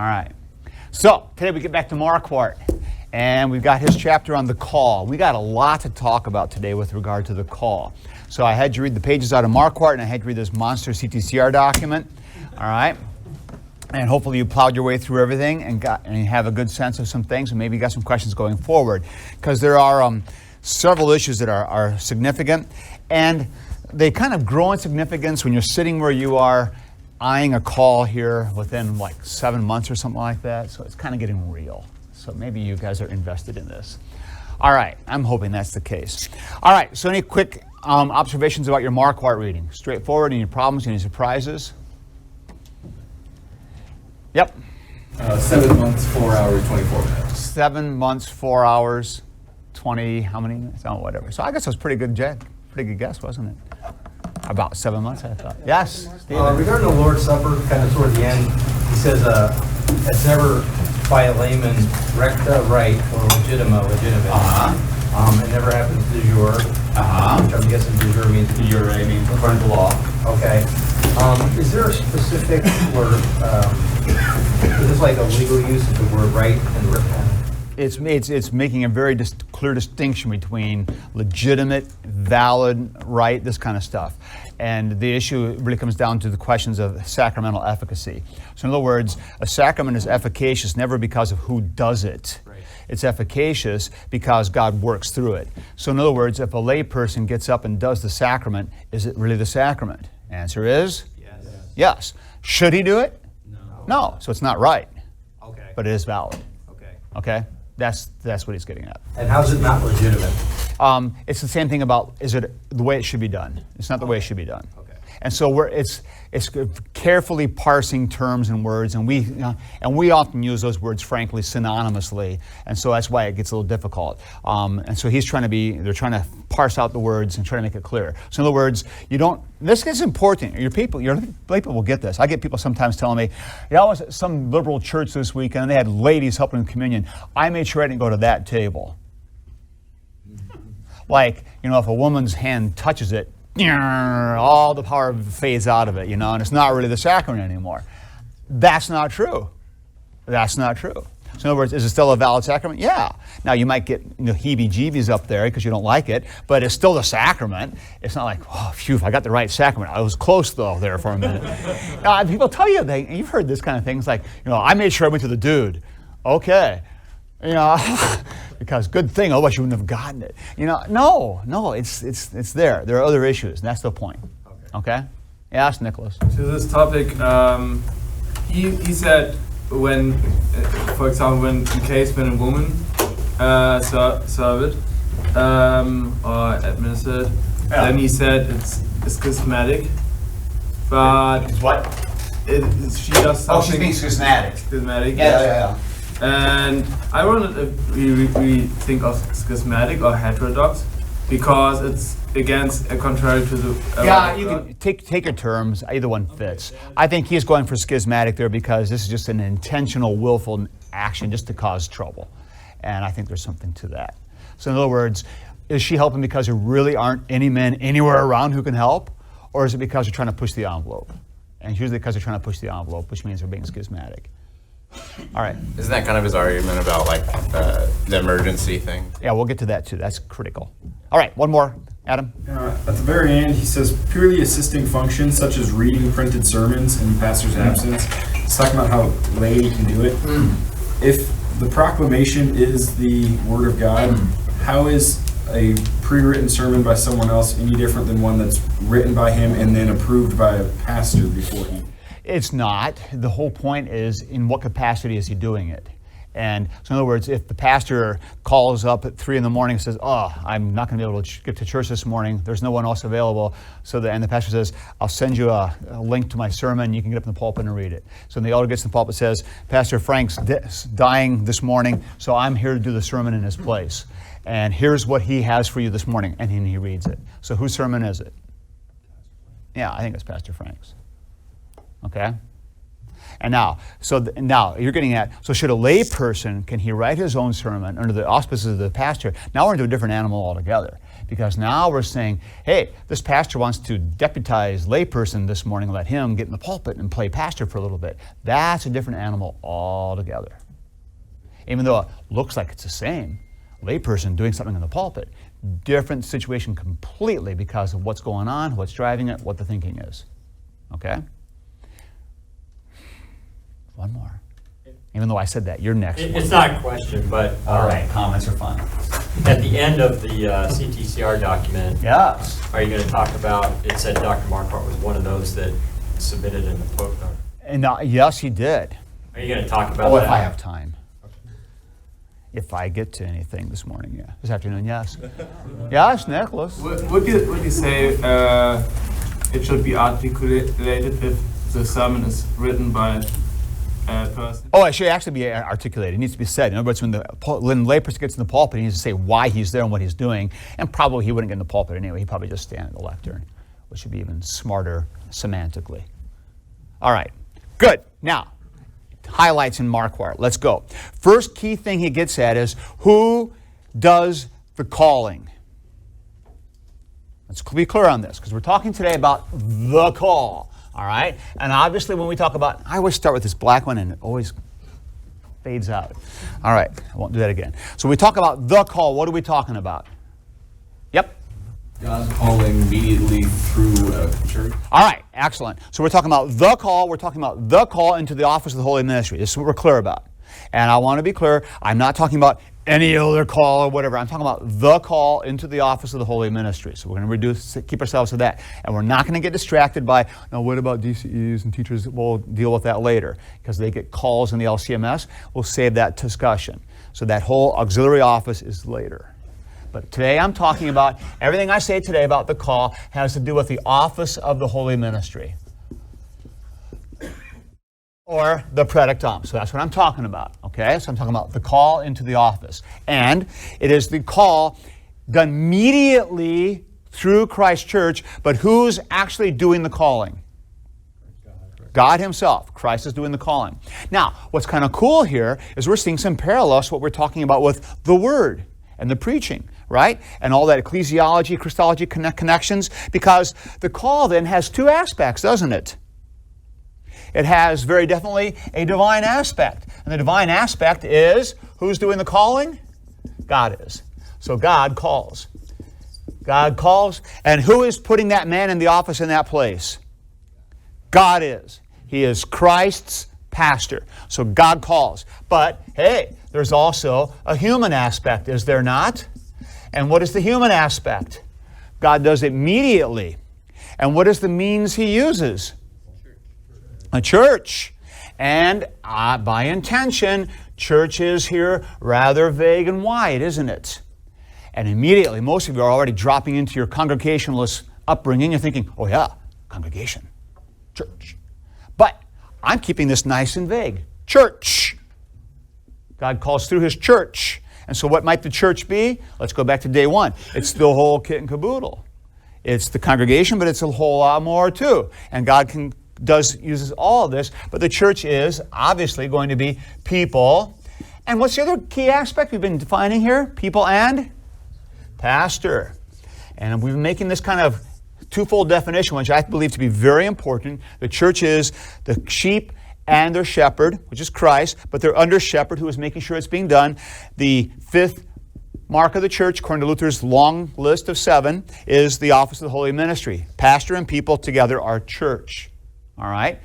right. So today we get back to Marquart, and we've got his chapter on the call. We got a lot to talk about today with regard to the call. So I had you read the pages out of Marquart, and I had you read this monster CTCR document. All right. And hopefully you plowed your way through everything and you have a good sense of some things, and maybe you got some questions going forward, because there are several issues that are significant, and they kind of grow in significance when you're sitting where you are, eyeing a call here within like 7 months or something like that. So it's kind of getting real. So maybe you guys are invested in this. All right, I'm hoping that's the case. All right, so any quick observations about your Marquart reading? Straightforward, any problems, any surprises? Yep. 7 months, 4 hours, 24 minutes. 7 months, 4 hours, 20, how many minutes? Oh, whatever. So I guess it was pretty good guess, wasn't it? About 7 months, I thought. Yes? Regarding the Lord's Supper, kind of toward the end, he says, it's never by a layman recta right or legitimate. It never happens de jure, which I'm guessing de jure means according to law. Okay. Is there a specific word, is this like a legal use of the word right and written? It's making a very clear distinction between legitimate, valid, right, this kind of stuff. And the issue really comes down to the questions of sacramental efficacy. So in other words, a sacrament is efficacious never because of who does it. Right. It's efficacious because God works through it. So in other words, if a lay person gets up and does the sacrament, is it really the sacrament? Answer is? Yes. Yes. Should he do it? No. No. So it's not right. Okay. But it is valid. Okay. Okay? That's what he's getting at. And how's it not legitimate? It's the same thing about, is it the way it should be done? It's not the way it should be done. Okay. And so it's carefully parsing terms and words, and we often use those words, frankly, synonymously, and so that's why it gets a little difficult. And so they're trying to parse out the words and try to make it clear. So in other words, this is important. Your people will get this. I get people sometimes telling me, I was at some liberal church this weekend and they had ladies helping in communion. I made sure I didn't go to that table. Like, if a woman's hand touches it, all the power fades out of it, and it's not really the sacrament anymore. That's not true. That's not true. So in other words, is it still a valid sacrament? Yeah. Now you might get heebie-jeebies up there because you don't like it, but it's still the sacrament. It's not like, oh, phew, I got the right sacrament. I was close though there for a minute. People tell you, you've heard this kind of things like, I made sure I went to the dude. Okay. Because good thing, otherwise you wouldn't have gotten it. No, it's there. There are other issues, and that's the point. Okay? Yeah, ask Nicholas. To this topic, he said when, for example, when in case when a woman serve it or administer it, then he said it's schismatic. But it's what? She does something. Oh, she's being schismatic. Schismatic. Yeah. And I wondered if we think of schismatic or heterodox, because it's contrary to the... you can take your terms, either one fits. I think he's going for schismatic there because this is just an intentional, willful action just to cause trouble. And I think there's something to that. So in other words, is she helping because there really aren't any men anywhere around who can help? Or is it because they're trying to push the envelope? And it's usually because they're trying to push the envelope, which means they're being schismatic. All right. Isn't that kind of his argument about the emergency thing? Yeah, we'll get to that too. That's critical. All right, one more. Adam? At the very end, he says purely assisting functions such as reading printed sermons in the pastor's absence. He's talking about how laity can do it. If the proclamation is the word of God, how is a pre-written sermon by someone else any different than one that's written by him and then approved by a pastor before him? It's not. The whole point is, in what capacity is he doing it? And so in other words, if the pastor calls up at 3 a.m. and says, I'm not going to be able to get to church this morning, there's no one else available, and the pastor says, I'll send you a link to my sermon, you can get up in the pulpit and read it. So the elder gets in the pulpit and says, Pastor Frank's dying this morning, so I'm here to do the sermon in his place. And here's what he has for you this morning, and then he reads it. So whose sermon is it? Yeah, I think it's Pastor Frank's. Okay? And now, now you're getting at, so should a lay person, can he write his own sermon under the auspices of the pastor? Now we're into a different animal altogether. Because now we're saying, hey, this pastor wants to deputize layperson this morning, let him get in the pulpit and play pastor for a little bit. That's a different animal altogether. Even though it looks like it's the same, layperson doing something in the pulpit, different situation completely because of what's going on, what's driving it, what the thinking is. Okay? One more. Even though I said that, you're next. It's not a question, but All right, comments are fun. at the end of the CTCR document, Yes. are you going to talk about, it said Dr. Marquart was one of those that submitted in the book. And yes, he did. Are you going to talk about Oh, that? if I have time. If I get to anything this morning, yeah. This afternoon, yes. Yes, Nicholas. Would you say it should be articulated if the sermon is written by a person? Oh, it should actually be articulated. It needs to be said. In other words, when the layperson gets in the pulpit, he needs to say why he's there and what he's doing. And probably he wouldn't get in the pulpit anyway. He'd probably just stand at the lectern, which would be even smarter semantically. All right, good. Now, highlights in Marquart. Let's go. First key thing he gets at is who does the calling? Let's be clear on this because we're talking today about the call. All right? And obviously when we talk about, I always start with this black one and it always fades out. All right, I won't do that again. So we talk about the call. What are we talking about? Yep. God's calling immediately through a church. All right, excellent. So we're talking about the call. We're talking about the call into the office of the Holy Ministry. This is what we're clear about. And I want to be clear, I'm not talking about any other call or whatever. I'm talking about the call into the office of the Holy Ministry. So we're going to keep ourselves to that. And we're not going to get distracted by, now what about DCEs and teachers? We'll deal with that later because they get calls in the LCMS. We'll save that discussion. So that whole auxiliary office is later. But today I'm talking about, everything I say today about the call has to do with the office of the Holy Ministry. Or the predictum. So that's what I'm talking about. Okay? So I'm talking about the call into the office. And it is the call done immediately through Christ's church, but who's actually doing the calling? God himself. Christ is doing the calling. Now, what's kind of cool here is we're seeing some parallels to what we're talking about with the Word and the preaching, right? And all that ecclesiology, Christology connections, because the call then has two aspects, doesn't it? It has very definitely a divine aspect. And the divine aspect is, who's doing the calling? God is. So God calls. God calls. And who is putting that man in the office in that place? God is. He is Christ's pastor. So God calls. But, hey, there's also a human aspect, is there not? And what is the human aspect? God does it immediately. And what is the means he uses? A church. And by intention, church is here rather vague and wide, isn't it? And immediately, most of you are already dropping into your congregationalist upbringing. You're thinking, oh yeah, congregation, church. But I'm keeping this nice and vague. Church. God calls through his church. And so what might the church be? Let's go back to day one. It's the whole kit and caboodle. It's the congregation, but it's a whole lot more too. And God uses all of this, but the church is obviously going to be people. And what's the other key aspect we've been defining here? People and pastor. And we've been making this kind of twofold definition, which I believe to be very important. The church is the sheep and their shepherd, which is Christ, but their under shepherd who is making sure it's being done. The fifth mark of the church, according to Luther's long list of 7, is the office of the Holy Ministry. Pastor and people together are church. All right?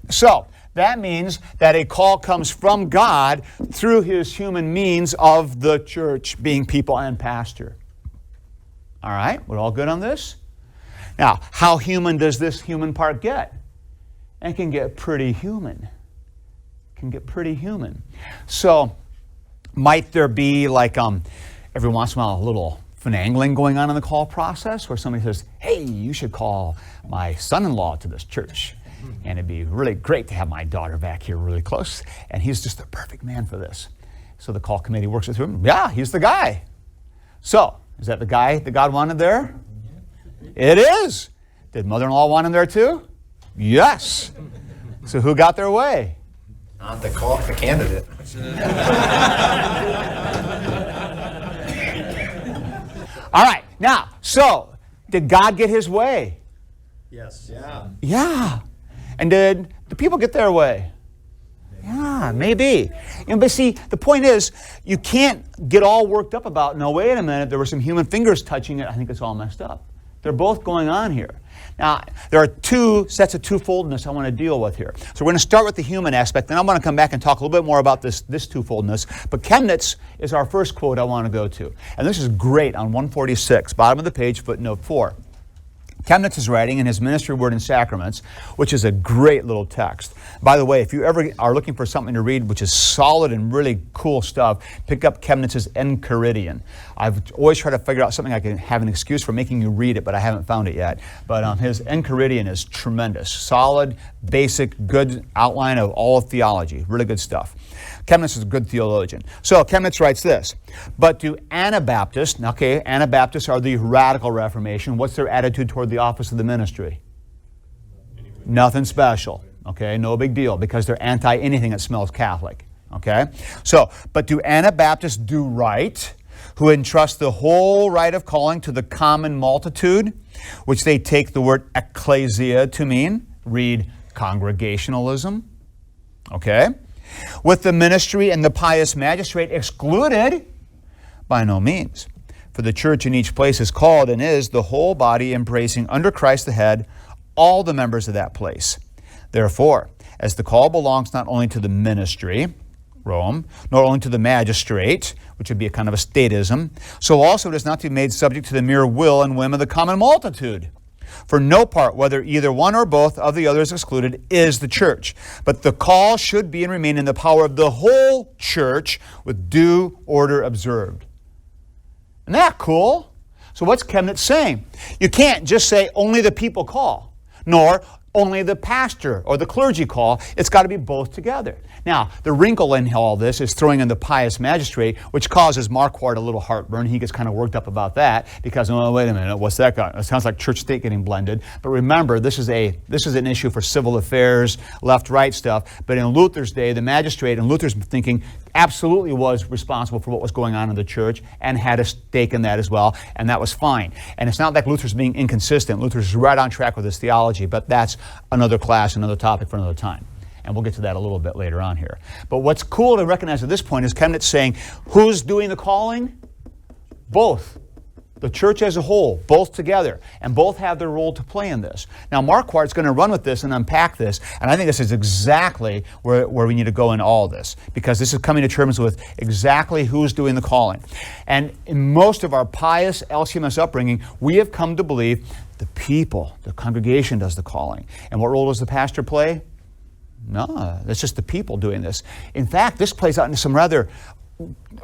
So, that means that a call comes from God through his human means of the church, being people and pastor. All right? We're all good on this? Now, how human does this human part get? It can get pretty human. It can get pretty human. So, might there be like every once in a while a little finagling going on in the call process where somebody says, hey, you should call my son-in-law to this church. And it'd be really great to have my daughter back here really close. And he's just the perfect man for this. So the call committee works with him. Yeah, he's the guy. So, is that the guy that God wanted there? It is. Did mother-in-law want him there too? Yes. So who got their way? Not the candidate. All right, now, so did God get his way? Yes. Yeah. Yeah. And did the people get their way? Yeah, maybe. But see, the point is, you can't get all worked up about, no, wait a minute, there were some human fingers touching it. I think it's all messed up. They're both going on here. Now, there are two sets of twofoldness I want to deal with here. So we're going to start with the human aspect, then I'm going to come back and talk a little bit more about this twofoldness. But Chemnitz is our first quote I want to go to. And this is great on 146, bottom of the page, footnote 4. Chemnitz is writing in his Ministry, Word, and Sacraments, which is a great little text. By the way, if you ever are looking for something to read which is solid and really cool stuff, pick up Chemnitz's Enchiridion. I've always tried to figure out something I can have an excuse for making you read it, but I haven't found it yet. But his Enchiridion is tremendous. Solid, basic, good outline of all of theology. Really good stuff. Chemnitz is a good theologian. So Chemnitz writes this, but do Anabaptists, okay, Anabaptists are the radical Reformation. What's their attitude toward the office of the ministry? Nothing special, okay, no big deal, because they're anti-anything that smells Catholic, okay? So, but do Anabaptists do right, who entrust the whole right of calling to the common multitude, which they take the word ecclesia to mean? Read congregationalism, okay? With the ministry and the pious magistrate excluded? By no means. For the church in each place is called and is the whole body embracing under Christ the head all the members of that place. Therefore, as the call belongs not only to the ministry, Rome, nor only to the magistrate, which would be a kind of a statism, so also it is not to be made subject to the mere will and whim of the common multitude. For no part, whether either one or both of the others excluded, is the church. But the call should be and remain in the power of the whole church with due order observed. Isn't that cool? So what's Chemnitz saying? You can't just say only the people call, nor only the pastor or the clergy call. It's got to be both together. Now, the wrinkle in all this is throwing in the pious magistrate, which causes Marquart a little heartburn. He gets kind of worked up about that because, oh, wait a minute, what's that got? It sounds like church-state getting blended. But remember, this is an issue for civil affairs, left-right stuff. But in Luther's day, the magistrate in Luther's thinking absolutely was responsible for what was going on in the church and had a stake in that as well, and that was fine. And it's not like Luther's being inconsistent. Luther's right on track with his theology, but that's another class, another topic for another time. And we'll get to that a little bit later on here. But what's cool to recognize at this point is Chemnitz saying, who's doing the calling? Both. The church as a whole, both together, and both have their role to play in this. Now, Marquart's going to run with this and unpack this, and I think this is exactly where we need to go in all this, because this is coming to terms with exactly who's doing the calling. And in most of our pious LCMS upbringing, we have come to believe the people, the congregation does the calling. And what role does the pastor play? No, it's just the people doing this. In fact, this plays out into some rather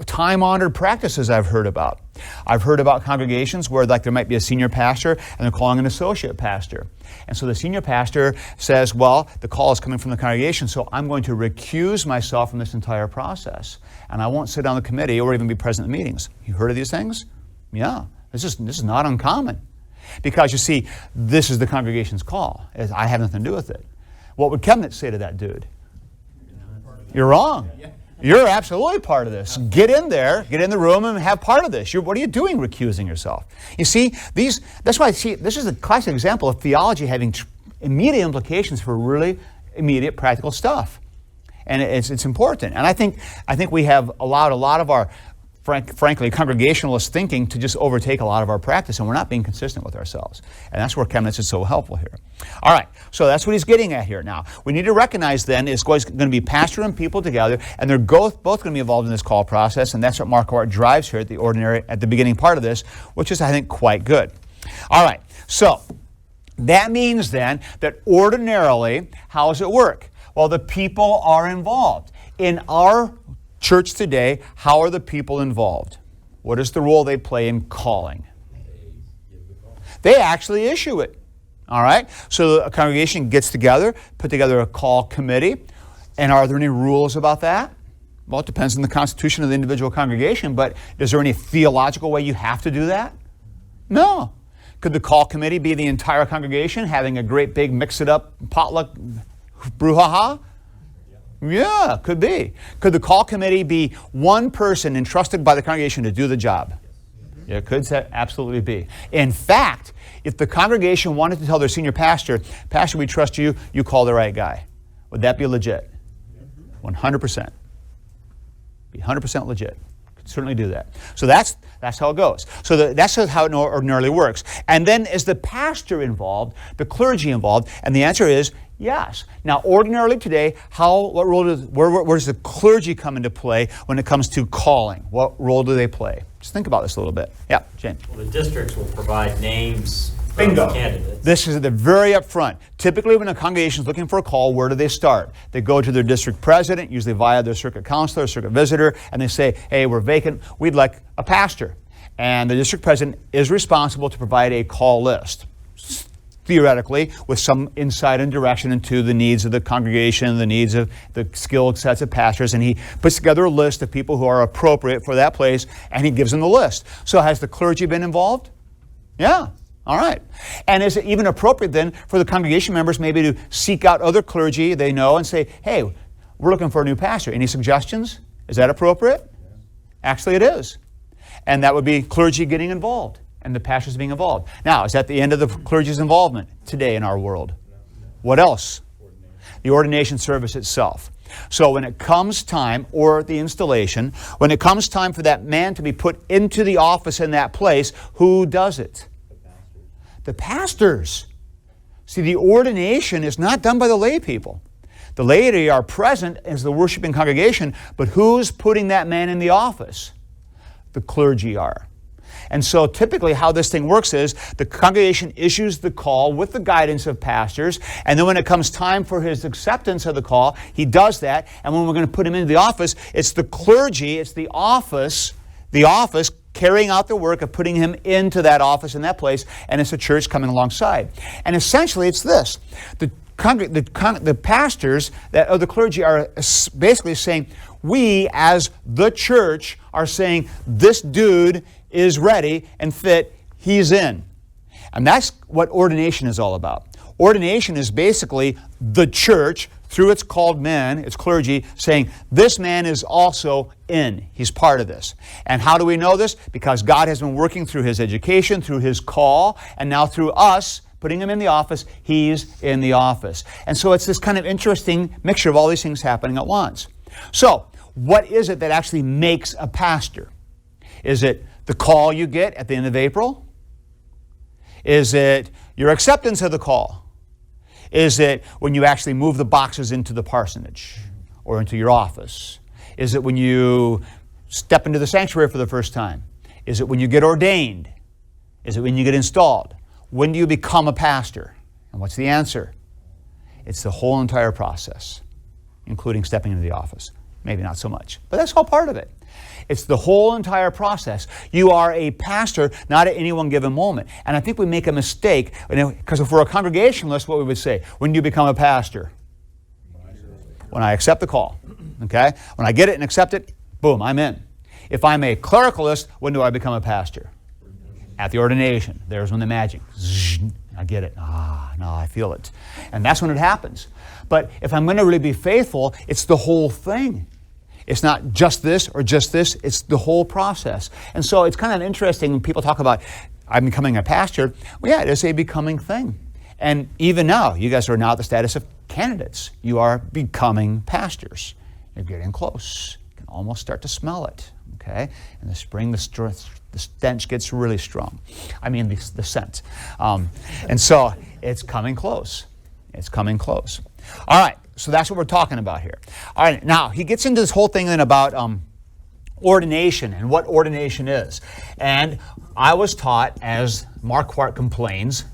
time-honored practices I've heard about. I've heard about congregations where there might be a senior pastor and they're calling an associate pastor. And so the senior pastor says, well, the call is coming from the congregation, so I'm going to recuse myself from this entire process. And I won't sit on the committee or even be present in meetings. You heard of these things? Yeah, this is not uncommon. Because you see, this is the congregation's call. I have nothing to do with it. What would Chemnitz say to that dude? You're wrong. You're absolutely part of this. Get in there, get in the room and have part of this. What are you doing recusing yourself? You see, that's why I see this is a classic example of theology having immediate implications for really immediate practical stuff. And it's important. And I think we have allowed a lot of our frankly, congregationalist thinking to just overtake a lot of our practice, and we're not being consistent with ourselves. And that's where Chemnitz is so helpful here. All right, so that's what he's getting at here. Now, we need to recognize then it's going to be pastor and people together, and they're both going to be involved in this call process, and that's what Marquart drives here at the beginning part of this, which is, I think, quite good. All right, so that means then that ordinarily, how does it work? Well, the people are involved. In our church today, how are the people involved? What is the role they play in calling? They actually issue it. All right? So a congregation gets together, put together a call committee. And are there any rules about that? Well, it depends on the constitution of the individual congregation, but is there any theological way you have to do that? No. Could the call committee be the entire congregation having a great big mix-it-up potluck brouhaha? Yeah, could be. Could the call committee be one person entrusted by the congregation to do the job? Yeah, it could absolutely be. In fact, if the congregation wanted to tell their senior pastor, Pastor, we trust you, you call the right guy. Would that be legit? 100%. Be 100% legit. Could certainly do that. So that's how it goes. So that's how it ordinarily works. And then is the pastor involved, the clergy involved? And the answer is yes. Now, ordinarily today, where does the clergy come into play when it comes to calling? What role do they play? Just think about this a little bit. Yeah, Jane. Well, the districts will provide names Bingo. of candidates. This is at the very up front. Typically, when a congregation is looking for a call, where do they start? They go to their district president, usually via their circuit counselor, circuit visitor, and they say, hey, we're vacant. We'd like a pastor. And the district president is responsible to provide a call list, theoretically, with some insight and direction into the needs of the congregation, the needs of the skilled sets of pastors, and he puts together a list of people who are appropriate for that place, and he gives them the list. So has the clergy been involved? Yeah. All right. And is it even appropriate then for the congregation members maybe to seek out other clergy they know and say, hey, we're looking for a new pastor. Any suggestions? Is that appropriate? Actually, it is. And that would be clergy getting involved and the pastors being involved. Now, is that the end of the clergy's involvement today in our world? What else? The ordination service itself. So when it comes time, or the installation, when it comes time for that man to be put into the office in that place, who does it? The pastors. See, the ordination is not done by the lay people. The laity are present as the worshiping congregation, but who's putting that man in the office? The clergy are. And so typically how this thing works is the congregation issues the call with the guidance of pastors, and then when it comes time for his acceptance of the call, he does that, and when we're going to put him into the office, it's the clergy, it's the office carrying out the work of putting him into that office in that place, and it's the church coming alongside. And essentially it's this. The pastors or the clergy are basically saying, we as the church are saying, this dude is ready and fit, he's in. And that's what ordination is all about. Ordination is basically the church, through its called men, its clergy, saying, this man is also in. He's part of this. And how do we know this? Because God has been working through his education, through his call, and now through us, putting him in the office, he's in the office. And so it's this kind of interesting mixture of all these things happening at once. So, what is it that actually makes a pastor? Is it the call you get at the end of April? Is it your acceptance of the call? Is it when you actually move the boxes into the parsonage or into your office? Is it when you step into the sanctuary for the first time? Is it when you get ordained? Is it when you get installed? When do you become a pastor? And what's the answer? It's the whole entire process, including stepping into the office. Maybe not so much, but that's all part of it. It's the whole entire process. You are a pastor, not at any one given moment. And I think we make a mistake, because if we're a congregationalist, what we would say, when do you become a pastor? When I accept the call. Okay? When I get it and accept it, boom, I'm in. If I'm a clericalist, when do I become a pastor? At the ordination. There's when the magic. I get it. No, I feel it. And that's when it happens. But if I'm going to really be faithful, it's the whole thing. It's not just this or just this. It's the whole process. And so it's kind of interesting when people talk about, I'm becoming a pastor. Well, yeah, it is a becoming thing. And even now, you guys are now at the status of candidates. You are becoming pastors. You're getting close. You can almost start to smell it. Okay? In the spring, the stench gets really strong. I mean, the scent. And so it's coming close. It's coming close. All right. So that's what we're talking about here. All right, now he gets into this whole thing then about ordination and what ordination is. And I was taught, as Marquart complains,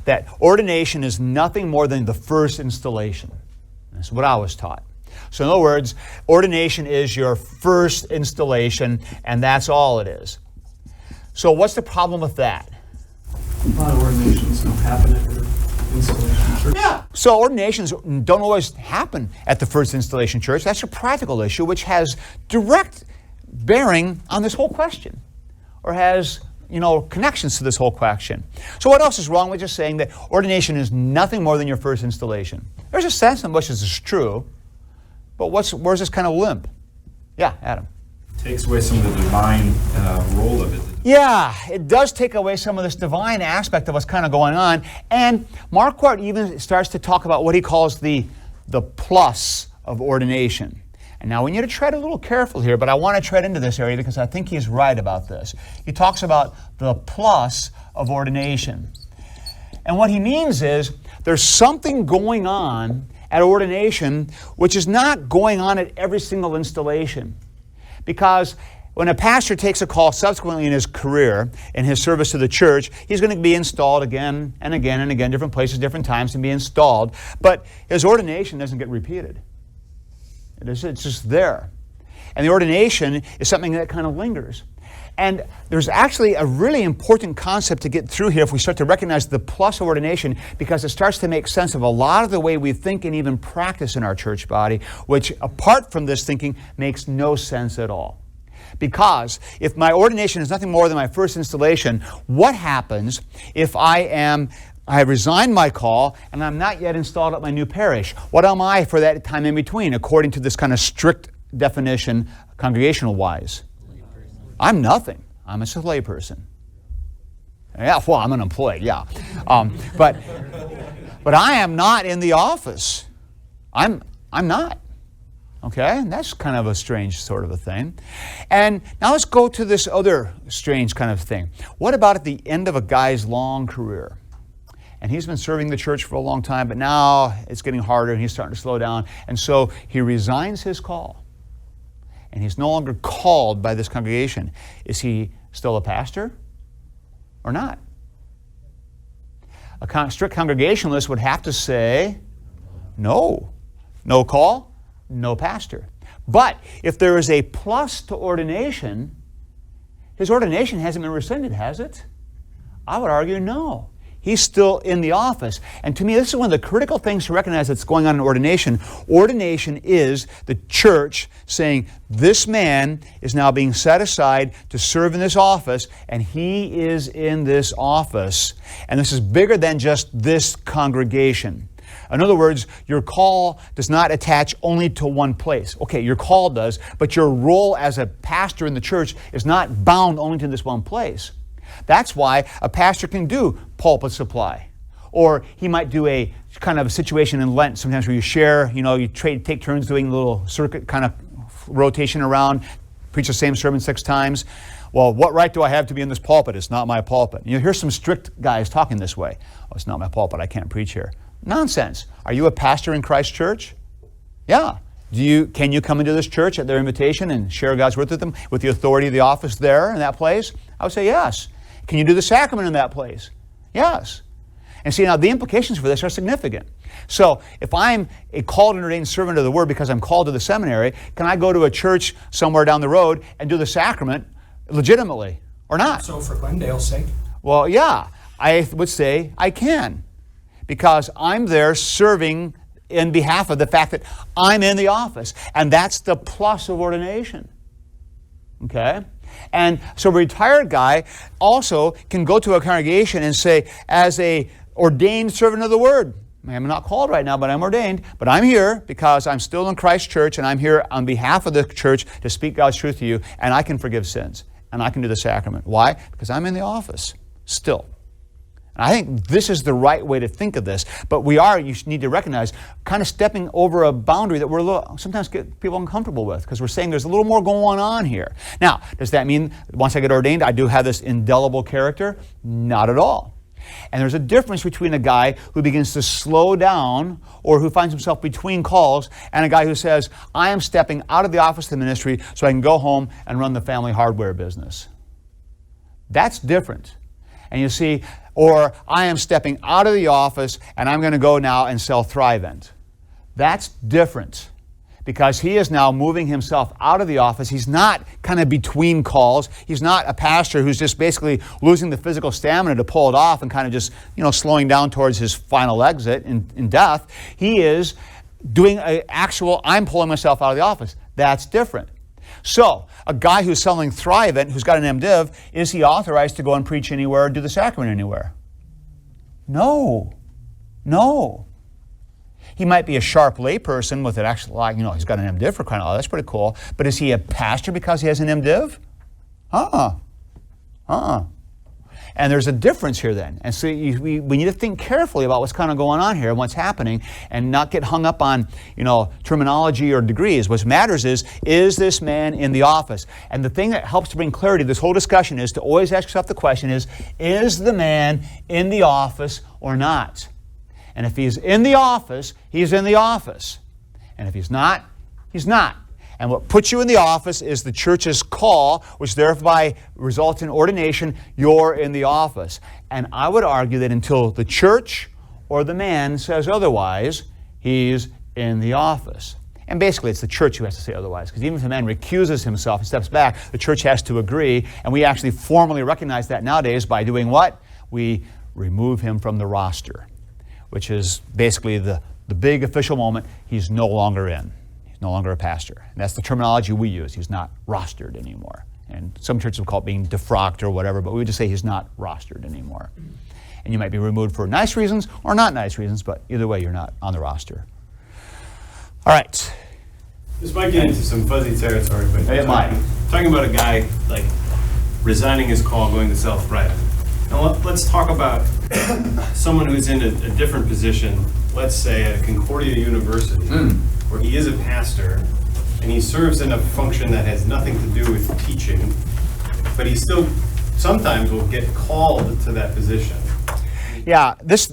that ordination is nothing more than the first installation. That's what I was taught. So in other words, ordination is your first installation, and that's all it is. So what's the problem with that? A lot of ordinations don't happen at your installation church. Yeah. So ordinations don't always happen at the first installation church. That's a practical issue which has direct bearing on this whole question, or has, connections to this whole question. So what else is wrong with just saying that ordination is nothing more than your first installation? There's a sense in which this is true. But where's this kind of limp? Yeah, Adam. Takes away some of the divine role of it. Yeah, it does take away some of this divine aspect of what's kind of going on. And Marquart even starts to talk about what he calls the plus of ordination. And now we need to tread a little careful here, but I want to tread into this area because I think he's right about this. He talks about the plus of ordination. And what he means is there's something going on at ordination which is not going on at every single installation. Because when a pastor takes a call subsequently in his career, in his service to the church, he's going to be installed again and again and again, different places, different times, and be installed. But his ordination doesn't get repeated. It's just there. And the ordination is something that kind of lingers. And there's actually a really important concept to get through here if we start to recognize the plus of ordination, because it starts to make sense of a lot of the way we think and even practice in our church body, which apart from this thinking makes no sense at all. Because if my ordination is nothing more than my first installation, what happens if I have resigned my call and I'm not yet installed at my new parish? What am I for that time in between, according to this kind of strict definition, congregational-wise? I'm nothing. I'm just a layperson. Yeah, well, I'm unemployed, yeah. But I am not in the office. I'm not. Okay, and that's kind of a strange sort of a thing. And now let's go to this other strange kind of thing. What about at the end of a guy's long career? And he's been serving the church for a long time, but now it's getting harder and he's starting to slow down. And so he resigns his call. And he's no longer called by this congregation. Is he still a pastor or not? A strict congregationalist would have to say, no. No call, no pastor. But if there is a plus to ordination, his ordination hasn't been rescinded, has it? I would argue no. He's still in the office. And to me, this is one of the critical things to recognize that's going on in ordination. Ordination is the church saying, this man is now being set aside to serve in this office, and he is in this office. And this is bigger than just this congregation. In other words, your call does not attach only to one place. Okay, your call does, but your role as a pastor in the church is not bound only to this one place. That's why a pastor can do pulpit supply. Or he might do a kind of a situation in Lent, sometimes where you share, you take turns doing a little circuit kind of rotation around, preach the same sermon 6 times. Well, what right do I have to be in this pulpit? It's not my pulpit. You hear some strict guys talking this way. Oh, it's not my pulpit, I can't preach here. Nonsense. Are you a pastor in Christ Church? Yeah. Can you come into this church at their invitation and share God's word with them with the authority of the office there in that place? I would say yes. Can you do the sacrament in that place? Yes. And see, now the implications for this are significant. So if I'm a called and ordained servant of the word because I'm called to the seminary, can I go to a church somewhere down the road and do the sacrament legitimately or not? So for Glendale's sake? Well, yeah, I would say I can, because I'm there serving in behalf of the fact that I'm in the office. And that's the plus of ordination. Okay? And so a retired guy also can go to a congregation and say, as a ordained servant of the word, I'm not called right now, but I'm ordained, but I'm here because I'm still in Christ's church, and I'm here on behalf of the church to speak God's truth to you, and I can forgive sins, and I can do the sacrament. Why? Because I'm in the office still. I think this is the right way to think of this, but you need to recognize, kind of stepping over a boundary that sometimes get people uncomfortable with, because we're saying there's a little more going on here. Now, does that mean once I get ordained, I do have this indelible character? Not at all. And there's a difference between a guy who begins to slow down or who finds himself between calls and a guy who says, I am stepping out of the office of the ministry so I can go home and run the family hardware business. That's different. And you see, or I am stepping out of the office and I'm going to go now and sell Thrivent. That's different, because he is now moving himself out of the office. He's not kind of between calls. He's not a pastor who's just basically losing the physical stamina to pull it off and kind of just, slowing down towards his final exit in death. He is doing an actual, I'm pulling myself out of the office. That's different. So, a guy who's selling Thrivent, who's got an MDiv, is he authorized to go and preach anywhere or do the sacrament anywhere? No. He might be a sharp layperson with an actual, like, he's got an MDiv for crying out loud. That's pretty cool. But is he a pastor because he has an MDiv? And there's a difference here then. And so we need to think carefully about what's kind of going on here and what's happening and not get hung up on, terminology or degrees. What matters is this man in the office? And the thing that helps to bring clarity to this whole discussion is to always ask yourself the question is the man in the office or not? And if he's in the office, he's in the office. And if he's not, he's not. And what puts you in the office is the church's call, which thereby results in ordination. You're in the office. And I would argue that until the church or the man says otherwise, he's in the office. And basically, it's the church who has to say otherwise, because even if a man recuses himself and steps back, the church has to agree. And we actually formally recognize that nowadays by doing what? We remove him from the roster, which is basically the big official moment. He's no longer in. No longer a pastor. And that's the terminology we use. He's not rostered anymore. And some churches will call it being defrocked or whatever, but we would just say he's not rostered anymore. And you might be removed for nice reasons or not nice reasons, but either way, you're not on the roster. All right. This might get into some fuzzy territory, but It might. Talking about a guy like resigning his call, going to self-write. Now let's talk about someone who's in a different position, let's say at Concordia University, where he is a pastor, and he serves in a function that has nothing to do with teaching, but he still sometimes will get called to that position. Yeah, this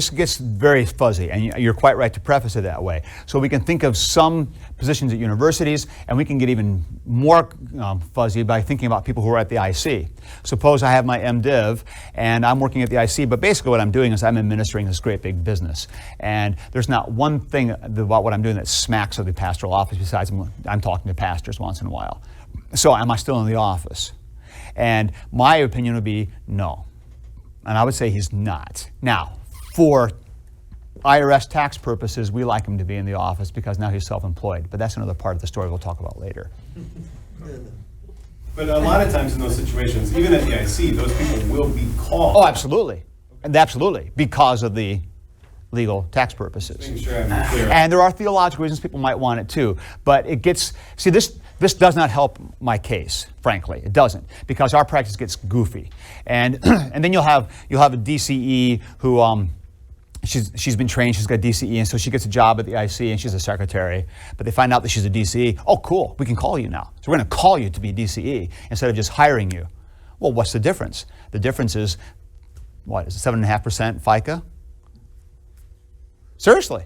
gets very fuzzy, and you're quite right to preface it that way. So we can think of some positions at universities, and we can get even more fuzzy by thinking about people who are at the IC. Suppose I have my MDiv, and I'm working at the IC, but basically what I'm doing is I'm administering this great big business. And there's not one thing about what I'm doing that smacks of the pastoral office besides I'm talking to pastors once in a while. So am I still in the office? And my opinion would be no. And I would say he's not. Now, for IRS tax purposes, we like him to be in the office because now he's self-employed. But that's another part of the story we'll talk about later. But a lot of times in those situations, even at the IC, those people will be called. Oh, absolutely. And absolutely, because of the legal tax purposes. Making sure I'm clear. And there are theological reasons people might want it too. But it gets, see, this does not help my case, frankly. It doesn't, because our practice gets goofy. And then you'll have a DCE who she's been trained, she's got DCE, and so she gets a job at the IC and she's a secretary. But they find out that she's a DCE. Oh, cool, we can call you now. So we're going to call you to be a DCE instead of just hiring you. Well, what's the difference? The difference is, what, is it 7.5% FICA? Seriously.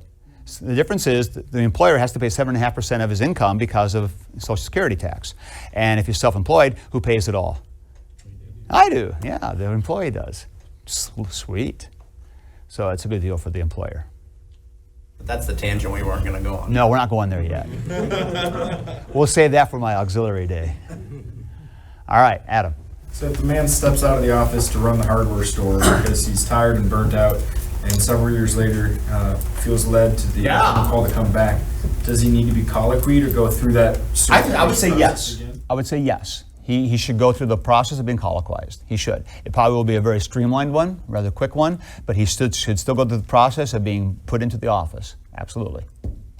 The difference is that the employer has to pay 7.5% of his income because of Social Security tax. And if you're self-employed, who pays it all? I do. Yeah, the employee does. Sweet. So it's a good deal for the employer. That's the tangent we weren't going to go on. No, we're not going there yet. We'll save that for my auxiliary day. All right, Adam. So if the man steps out of the office to run the hardware store because he's tired and burnt out, and several years later feels led to the call to come back, does he need to be colloquied or go through that? I would say yes. I would say yes. He should go through the process of being colloquized. He should. It probably will be a very streamlined one, rather quick one, but he should still go through the process of being put into the office. Absolutely.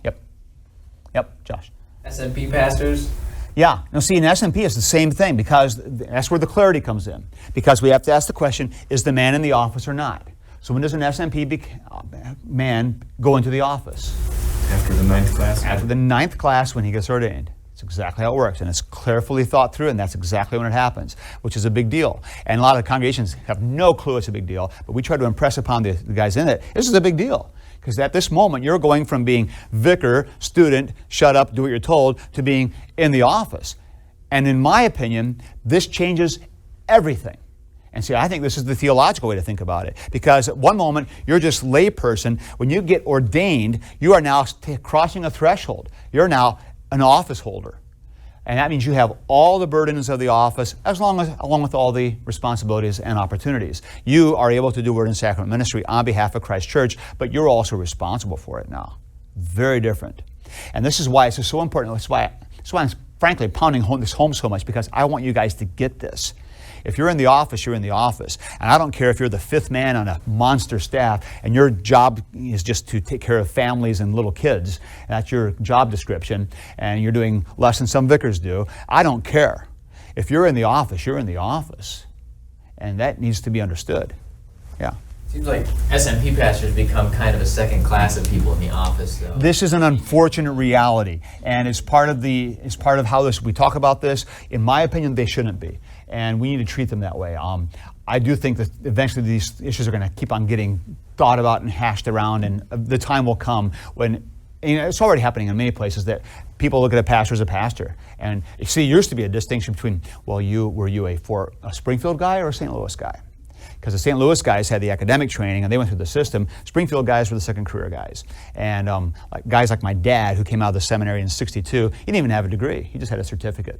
Yep, Josh. SMP pastors? Yeah. Now, see, in SMP, it's the same thing, because that's where the clarity comes in. Because we have to ask the question, is the man in the office or not? So when does an SMP man go into the office? After the 9th class? After the 9th class, when he gets ordained. It's exactly how it works, and it's carefully thought through, and that's exactly when it happens, which is a big deal. And a lot of the congregations have no clue it's a big deal, but we try to impress upon the guys in it, this is a big deal. Because at this moment, you're going from being vicar, student, shut up, do what you're told, to being in the office. And in my opinion, this changes everything. And see, I think this is the theological way to think about it. Because at one moment, you're just layperson. When you get ordained, you are now crossing a threshold. You're now an office holder. And that means you have all the burdens of the office along with all the responsibilities and opportunities. You are able to do word and sacrament ministry on behalf of Christ Church, but you're also responsible for it now. Very different. And this is why it's so important. That's why I'm frankly pounding this home so much, because I want you guys to get this. If you're in the office, you're in the office. And I don't care if you're the 5th man on a monster staff and your job is just to take care of families and little kids. And that's your job description, and you're doing less than some vicars do. I don't care. If you're in the office, you're in the office. And that needs to be understood. Yeah. Seems like SMP pastors become kind of a second class of people in the office, though. This is an unfortunate reality, and it's part of how we talk about this. In my opinion, they shouldn't be, and we need to treat them that way. I do think that eventually these issues are going to keep on getting thought about and hashed around, and the time will come when, it's already happening in many places, that people look at a pastor as a pastor. And you see, there used to be a distinction between, well, were you a Springfield guy or a St. Louis guy? Because the St. Louis guys had the academic training and they went through the system. Springfield guys were the second career guys. And guys like my dad, who came out of the seminary in '62, he didn't even have a degree. He just had a certificate.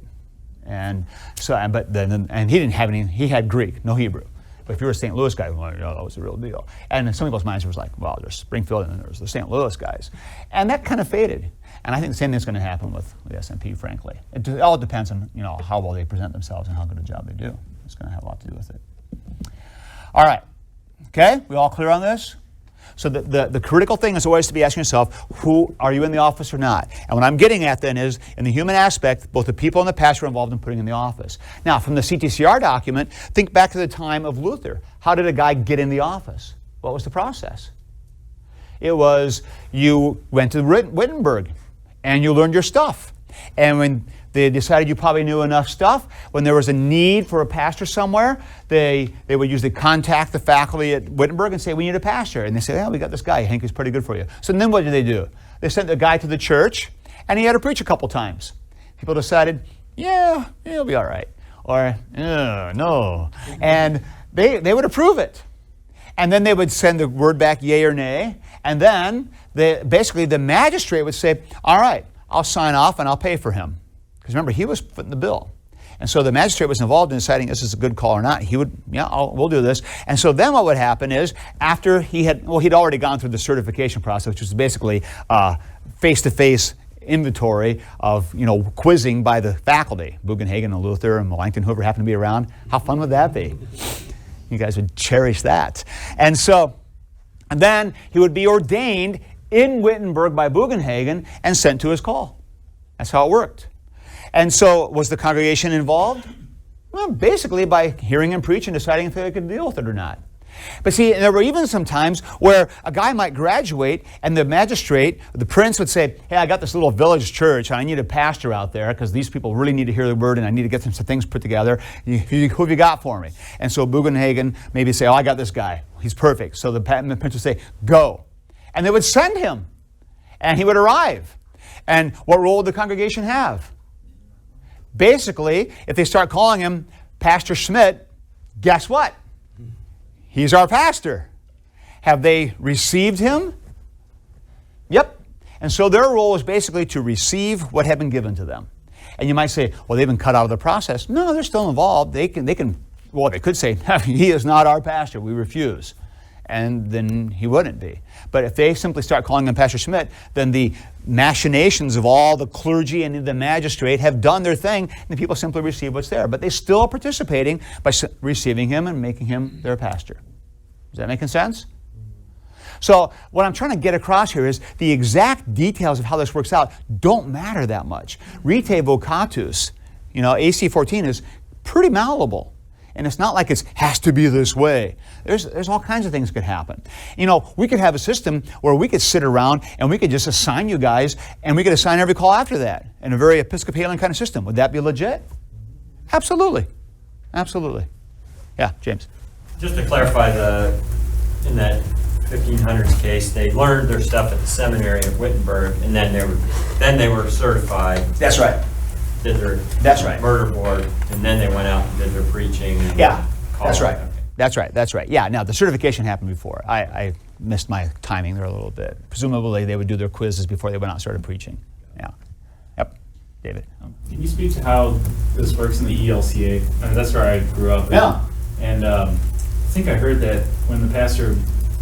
And so, and he didn't have any. He had Greek, no Hebrew. But if you're a St. Louis guy, well, that was a real deal. And in some people's minds, it was like, well, there's Springfield and then there's the St. Louis guys. And that kind of faded. And I think the same thing's going to happen with the SMP, frankly. It all depends on how well they present themselves and how good a job they do. It's going to have a lot to do with it. All right, okay, we all clear on this? So the critical thing is always to be asking yourself, who are you in the office or not? And what I'm getting at then is, in the human aspect, both the people and the pastor are involved in putting in the office. Now, from the CTCR document, think back to the time of Luther. How did a guy get in the office? What was the process? It was, you went to Wittenberg and you learned your stuff. And when they decided you probably knew enough stuff, when there was a need for a pastor somewhere, they would usually contact the faculty at Wittenberg and say, we need a pastor. And they say, we got this guy. I think he's pretty good for you. So then what did they do? They sent the guy to the church, and he had to preach a couple times. People decided, yeah, he'll be all right. Or, no. And they would approve it. And then they would send the word back, yay or nay. And then basically the magistrate would say, all right, I'll sign off and I'll pay for him. Because remember, he was footing the bill. And so the magistrate was involved in deciding this is a good call or not. He would, we'll do this. And so then what would happen is, after he'd already gone through the certification process, which was basically face-to-face inventory of, quizzing by the faculty, Bugenhagen and Luther and Melanchthon, whoever happened to be around. How fun would that be? You guys would cherish that. And then he would be ordained in Wittenberg by Bugenhagen and sent to his call. That's how it worked. And so was the congregation involved? Well, basically by hearing him preach and deciding if they could deal with it or not. But see, there were even some times where a guy might graduate and the magistrate, the prince, would say, hey, I got this little village church and I need a pastor out there because these people really need to hear the word and I need to get some things put together. Who have you got for me? And so Bugenhagen maybe say, I got this guy. He's perfect. So the prince would say, go. And they would send him. And he would arrive. And what role would the congregation have? Basically, if they start calling him Pastor Schmidt, guess what? He's our pastor. Have they received him? Yep. And so their role is basically to receive what had been given to them. And you might say, well, they've been cut out of the process. No, they're still involved. They could say, he is not our pastor. We refuse. And then he wouldn't be. But if they simply start calling him Pastor Schmidt, then the machinations of all the clergy and the magistrate have done their thing, and the people simply receive what's there. But they still are participating by receiving him and making him their pastor. Is that making sense? So what I'm trying to get across here is the exact details of how this works out don't matter that much. Rite vocatus, AC 14 is pretty malleable. And it's not like it has to be this way. There's all kinds of things could happen. We could have a system where we could sit around and we could just assign you guys, and we could assign every call after that in a very Episcopalian kind of system. Would that be legit? Absolutely. Absolutely. Yeah, James. Just to clarify, in that 1500s case, they learned their stuff at the seminary of Wittenberg, and then they were certified. That's right. Did their murder board, and then they went out and did their preaching. And that's right. Okay. That's right. Yeah, now the certification happened before. I missed my timing there a little bit. Presumably they would do their quizzes before they went out and started preaching. Yeah. Yep. David. Can you speak to how this works in the ELCA? That's where I grew up. Yeah. And I think I heard that when the pastor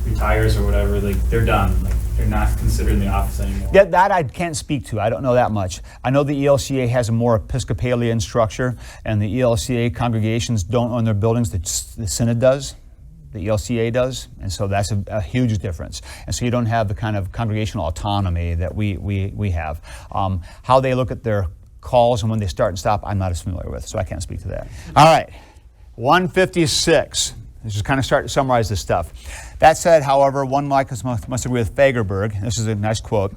retires or whatever, they're done. they're not considering the office anymore? Yeah, that I can't speak to. I don't know that much. I know the ELCA has a more Episcopalian structure, and the ELCA congregations don't own their buildings. The Synod does. The ELCA does, and so that's a huge difference. And so you don't have the kind of congregational autonomy that we have. How they look at their calls and when they start and stop, I'm not as familiar with, so I can't speak to that. All right, 156. Let's just kind of start to summarize this stuff. That said, however, one like us must agree with Fagerberg. This is a nice quote.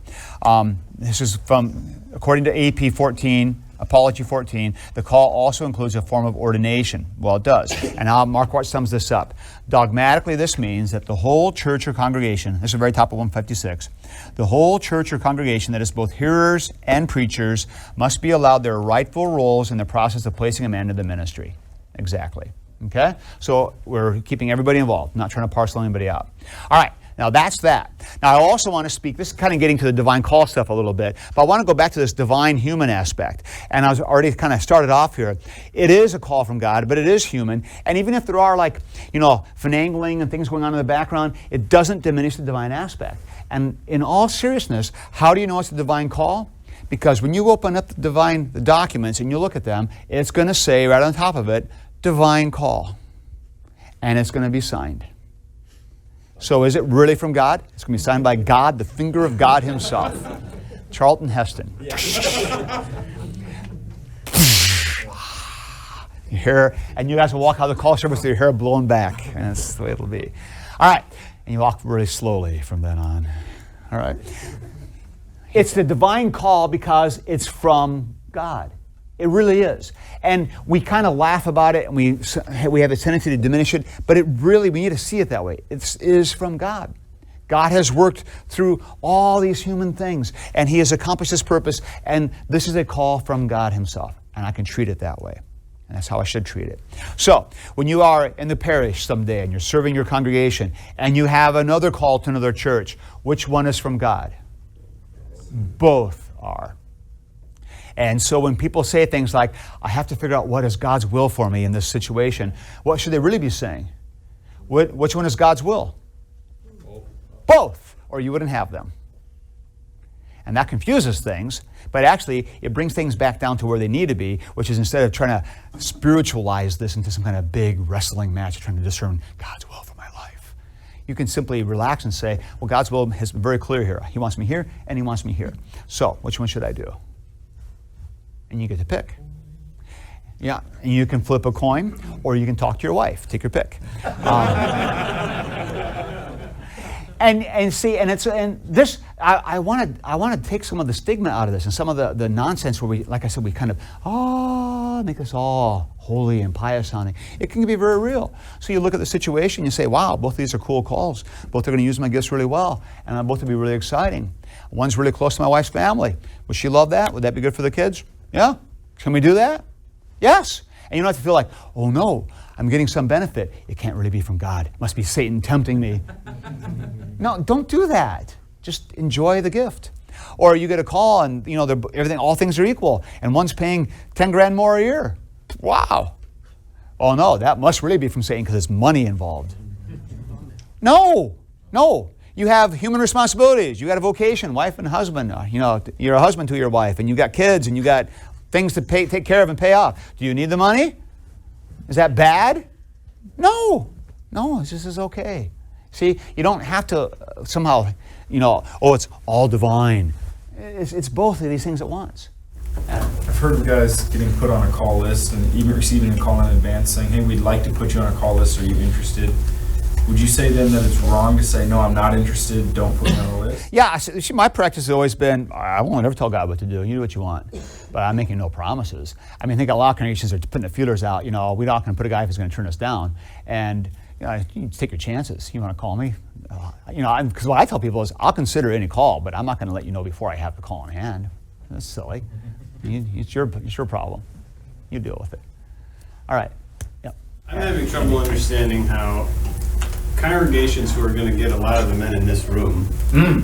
This is from, according to AP 14, Apology 14, the call also includes a form of ordination. Well, it does. And now Marquart sums this up. Dogmatically, this means that the whole church or congregation, this is the very top of 156, the whole church or congregation, that is both hearers and preachers, must be allowed their rightful roles in the process of placing a man into the ministry. Exactly. Okay? So we're keeping everybody involved, not trying to parcel anybody out. All right. Now that's that. Now I also want to speak, this is kind of getting to the divine call stuff a little bit, but I want to go back to this divine human aspect. And I was already kind of started off here. It is a call from God, but it is human. And even if there are finagling and things going on in the background, it doesn't diminish the divine aspect. And in all seriousness, how do you know it's a divine call? Because when you open up the documents and you look at them, it's going to say right on top of it, divine call. And it's going to be signed. So is it really from God? It's going to be signed by God, the finger of God himself. Charlton Heston. Your hair, and you guys will walk out of the call service with your hair blown back. And that's the way it'll be. All right. And you walk really slowly from then on. All right. It's the divine call because it's from God. It really is. And we kind of laugh about it, and we have a tendency to diminish it, but we need to see it that way. It is from God. God has worked through all these human things, and he has accomplished his purpose, and this is a call from God himself, and I can treat it that way. And that's how I should treat it. So, when you are in the parish someday, and you're serving your congregation, and you have another call to another church, which one is from God? Both are. And so when people say things like, I have to figure out what is God's will for me in this situation, what should they really be saying? Which one is God's will? Both, or you wouldn't have them. And that confuses things, but actually it brings things back down to where they need to be, which is instead of trying to spiritualize this into some kind of big wrestling match, trying to discern God's will for my life. You can simply relax and say, well, God's will has been very clear here. He wants me here, and he wants me here. So, which one should I do? And you get to pick. Yeah, and you can flip a coin, or you can talk to your wife. Take your pick. And see, I want to take some of the stigma out of this and some of the nonsense where we, like I said, we kind of make us all holy and pious sounding. It can be very real. So you look at the situation, you say, wow, both of these are cool calls. Both are going to use my gifts really well, and both will be really exciting. One's really close to my wife's family. Would she love that? Would that be good for the kids? Yeah? Can we do that? Yes. And you don't have to feel like, oh no, I'm getting some benefit. It can't really be from God. It must be Satan tempting me. No, don't do that. Just enjoy the gift. Or you get a call and all things are equal, and one's paying 10 grand more a year. Wow. Oh no, that must really be from Satan because there's money involved. No. You have human responsibilities. You got a vocation, wife and husband. You're a husband to your wife, and you got kids, and you got things to take care of and pay off. Do you need the money? Is that bad? No, this is okay. See, you don't have to somehow, it's all divine. It's both of these things at once. I've heard of guys getting put on a call list and even receiving a call in advance saying, hey, we'd like to put you on a call list. Are you interested? Would you say then that it's wrong to say, no, I'm not interested, don't put me on the list? Yeah, see, my practice has always been, I won't ever tell God what to do. You do what you want. But I'm making no promises. I think a lot of congregations are putting the feelers out. We're not going to put a guy who's going to turn us down. And you take your chances. You want to call me? Because what I tell people is, I'll consider any call, but I'm not going to let you know before I have the call in hand. That's silly. It's your problem. You deal with it. All right. Yep. I'm having trouble understanding how congregations who are going to get a lot of the men in this room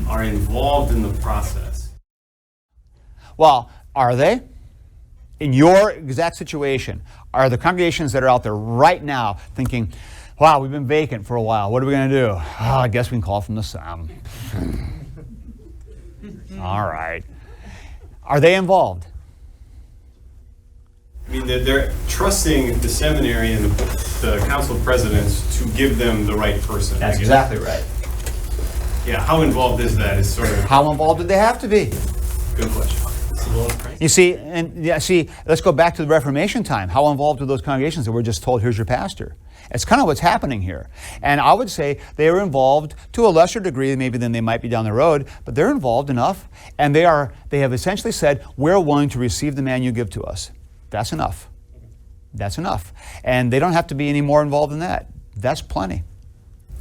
are involved in the process. Well, are they? In your exact situation, are the congregations that are out there right now thinking, wow, we've been vacant for a while. What are we going to do? I guess we can call from the sun. All right. Are they involved? I mean, they're trusting the seminary and the council presidents to give them the right person. I guess. exactly right. Yeah, how involved is that? Is sort of How involved did they have to be? good question. You see, let's go back to the Reformation time. How involved were those congregations that were just told, here's your pastor? It's kind of what's happening here. And I would say they are involved to a lesser degree maybe than they might be down the road, but they're involved enough. And they have essentially said, we're willing to receive the man you give to us. That's enough. That's enough. And they don't have to be any more involved than that. That's plenty.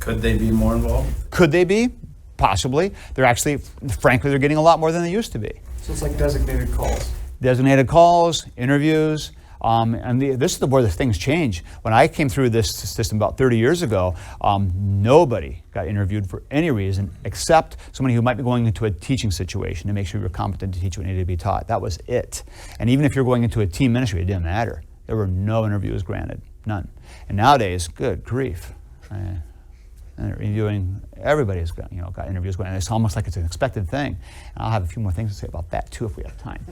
Could they be more involved? Could they be? Possibly. They're actually, frankly, they're getting a lot more than they used to be. So it's like designated calls. Designated calls, interviews, this is where the things change. When I came through this system about 30 years ago, nobody got interviewed for any reason except somebody who might be going into a teaching situation to make sure you're competent to teach what needed to be taught. That was it. And even if you're going into a team ministry, it didn't matter. There were no interviews granted, none. And nowadays, good grief. And interviewing, everybody's got interviews going. And it's almost like it's an expected thing. And I'll have a few more things to say about that too if we have time.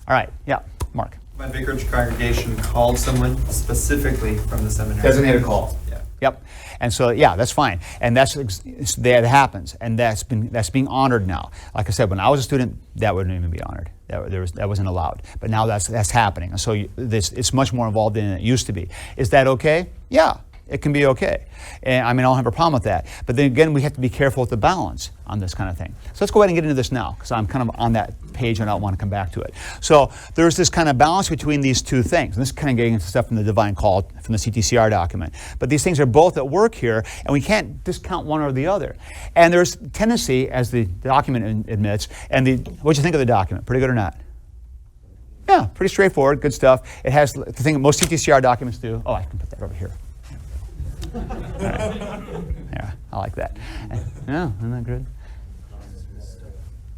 All right, yeah, Mark. My vicarage congregation called someone specifically from the seminary. Designated call. Yeah. Yep. And so, yeah, that's fine. And that happens. And that's being honored now. Like I said, when I was a student, that wouldn't even be honored. That wasn't allowed. But now that's happening. And so it's much more involved than it used to be. Is that okay? Yeah. It can be okay. And I mean, I don't have a problem with that. But then again, we have to be careful with the balance on this kind of thing. So let's go ahead and get into this now, because I'm kind of on that page and I don't want to come back to it. So there's this kind of balance between these two things. And this is kind of getting into stuff from the divine call, from the CTCR document. But these things are both at work here, and we can't discount one or the other. And there's tendency, as the document admits, and what'd you think of the document? Pretty good or not? Yeah, pretty straightforward, good stuff. It has the thing that most CTCR documents do. Oh, I can put that over here. All right. Yeah, I like that. Yeah, isn't that good?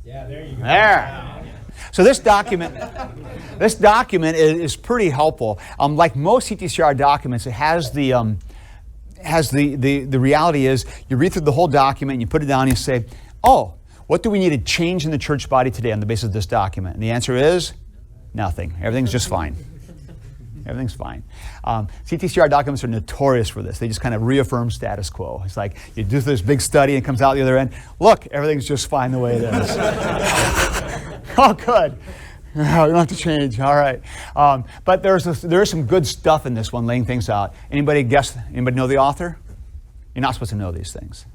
Yeah, there you go. There. So this document is pretty helpful. Like most CTCR documents, it has the reality is you read through the whole document and you put it down and you say, oh, what do we need to change in the church body today on the basis of this document? And the answer is nothing. Everything's just fine. Everything's fine. CTCR documents are notorious for this. They just kind of reaffirm status quo. It's like you do this big study and it comes out the other end. Look, everything's just fine the way it is. Oh, good. You don't have to change. All right. But there is some good stuff in this one, laying things out. Anybody guess? Anybody know the author? You're not supposed to know these things.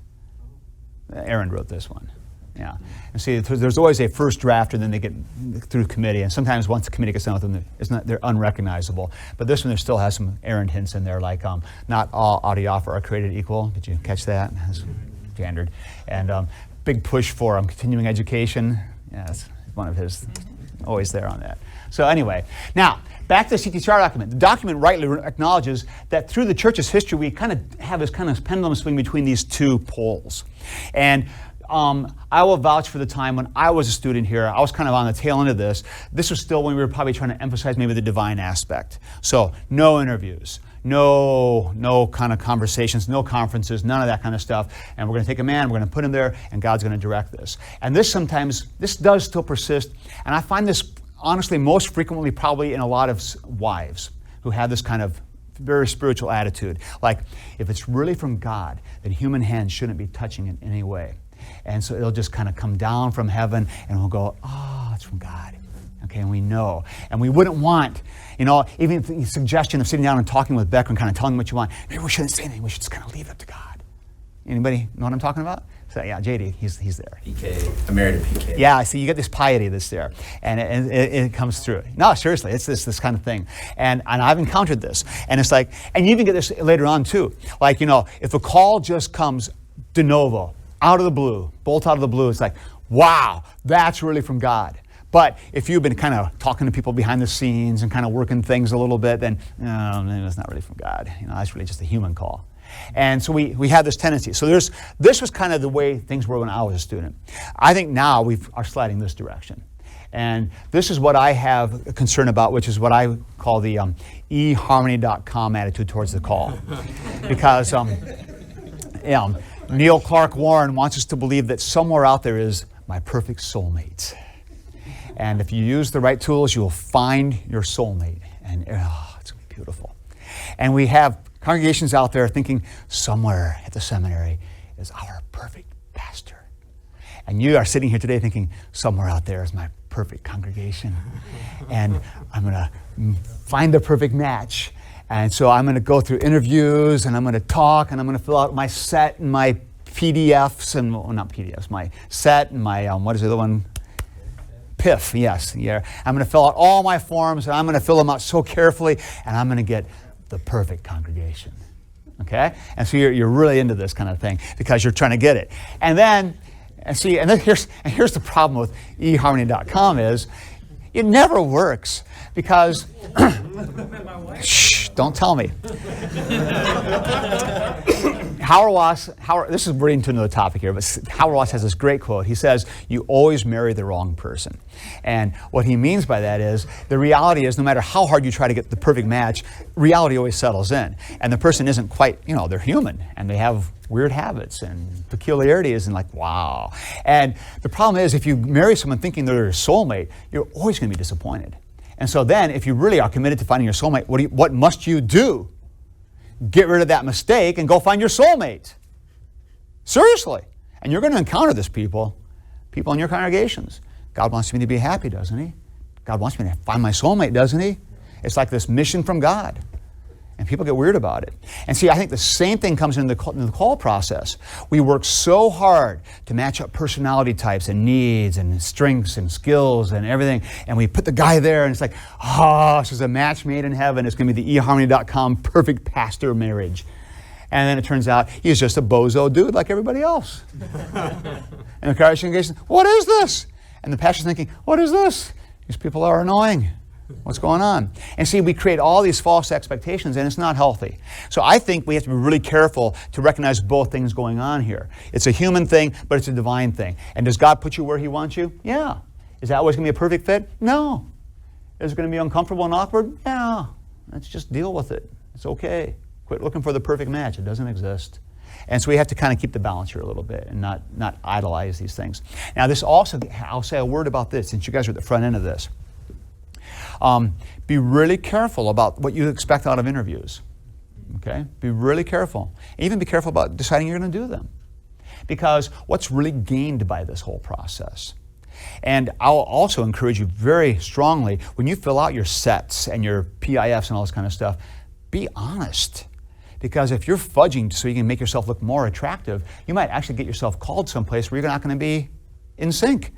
Aaron wrote this one. Yeah. And see, there's always a first draft, and then they get through committee. And sometimes once the committee gets done with them, they're unrecognizable. But this one, there still has some errant hints in there, like not all audiophora are created equal. Did you catch that? That's standard. And big push for continuing education. Yeah, that's one of his, always there on that. So anyway, now, back to the CTCR document. The document rightly acknowledges that through the church's history, we kind of have this kind of pendulum swing between these two poles. And I will vouch for the time when I was a student here. I was kind of on the tail end of this. This was still when we were probably trying to emphasize maybe the divine aspect. So no interviews, no kind of conversations, no conferences, none of that kind of stuff. And we're going to take a man, we're going to put him there, and God's going to direct this. And this does still persist. And I find this honestly most frequently probably in a lot of wives who have this kind of very spiritual attitude. Like, if it's really from God, then human hands shouldn't be touching it in any way. And so it'll just kind of come down from heaven, and we'll go, oh, it's from God. Okay, and we know. And we wouldn't want, even the suggestion of sitting down and talking with Becker and kind of telling them what you want. Maybe we shouldn't say anything. We should just kind of leave it up to God. Anybody know what I'm talking about? So yeah, JD, he's there. PK. I'm married to PK. Yeah, see, you get this piety that's there, and it comes through. No, seriously, it's this kind of thing. And I've encountered this. And it's like, and you even get this later on too. Like, if a call just comes de novo, out of the blue, bolt out of the blue, it's like, wow, that's really from God. But if you've been kind of talking to people behind the scenes and kind of working things a little bit, then it's not really from God. That's really just a human call. And so we have this tendency. So this was kind of the way things were when I was a student. I think now we are sliding this direction. And this is what I have a concern about, which is what I call the eharmony.com attitude towards the call. Because Neil Clark Warren wants us to believe that somewhere out there is my perfect soulmate. And if you use the right tools, you will find your soulmate. And it's going to be beautiful. And we have congregations out there thinking somewhere at the seminary is our perfect pastor. And you are sitting here today thinking somewhere out there is my perfect congregation. And I'm going to find the perfect match. And so I'm going to go through interviews, and I'm going to talk, and I'm going to fill out my set and my PDFs, and well, not PDFs, my set and my, what is the other one? PIF, yes. Yeah. I'm going to fill out all my forms, and I'm going to fill them out so carefully, and I'm going to get the perfect congregation. Okay? And so you're really into this kind of thing because you're trying to get it. And then here's the problem with eharmony.com is it never works because shh, don't tell me. This is reading to another topic here, but Howard Ross has this great quote. He says, "You always marry the wrong person." And what he means by that is, the reality is no matter how hard you try to get the perfect match, reality always settles in. And the person isn't quite, they're human, and they have weird habits and peculiarities, and like, wow. And the problem is, if you marry someone thinking they're your soulmate, you're always going to be disappointed. And so then, if you really are committed to finding your soulmate, what must you do? Get rid of that mistake and go find your soulmate. Seriously. And you're going to encounter this people in your congregations. God wants me to be happy, doesn't he? God wants me to find my soulmate, doesn't he? It's like this mission from God. And people get weird about it. And see, I think the same thing comes into the call process. We work so hard to match up personality types and needs and strengths and skills and everything. And we put the guy there, and it's like, this is a match made in heaven. It's going to be the eharmony.com perfect pastor marriage. And then it turns out he's just a bozo dude like everybody else. And the congregation, what is this? And the pastor's thinking, what is this? These people are annoying. What's going on? And see, we create all these false expectations, and it's not healthy. So I think we have to be really careful to recognize both things going on here. It's a human thing, but it's a divine thing. And does God put you where he wants you? Yeah. Is that always going to be a perfect fit? No. Is it going to be uncomfortable and awkward? Yeah. Let's just deal with it. It's okay. Quit looking for the perfect match. It doesn't exist. And so we have to kind of keep the balance here a little bit and not idolize these things. Now, this also, I'll say a word about this since you guys are at the front end of this. Be really careful about what you expect out of interviews. Okay? Be really careful. Even be careful about deciding you're going to do them. Because what's really gained by this whole process? And I'll also encourage you very strongly, when you fill out your sets and your PIFs and all this kind of stuff, be honest. Because if you're fudging so you can make yourself look more attractive, you might actually get yourself called someplace where you're not going to be in sync.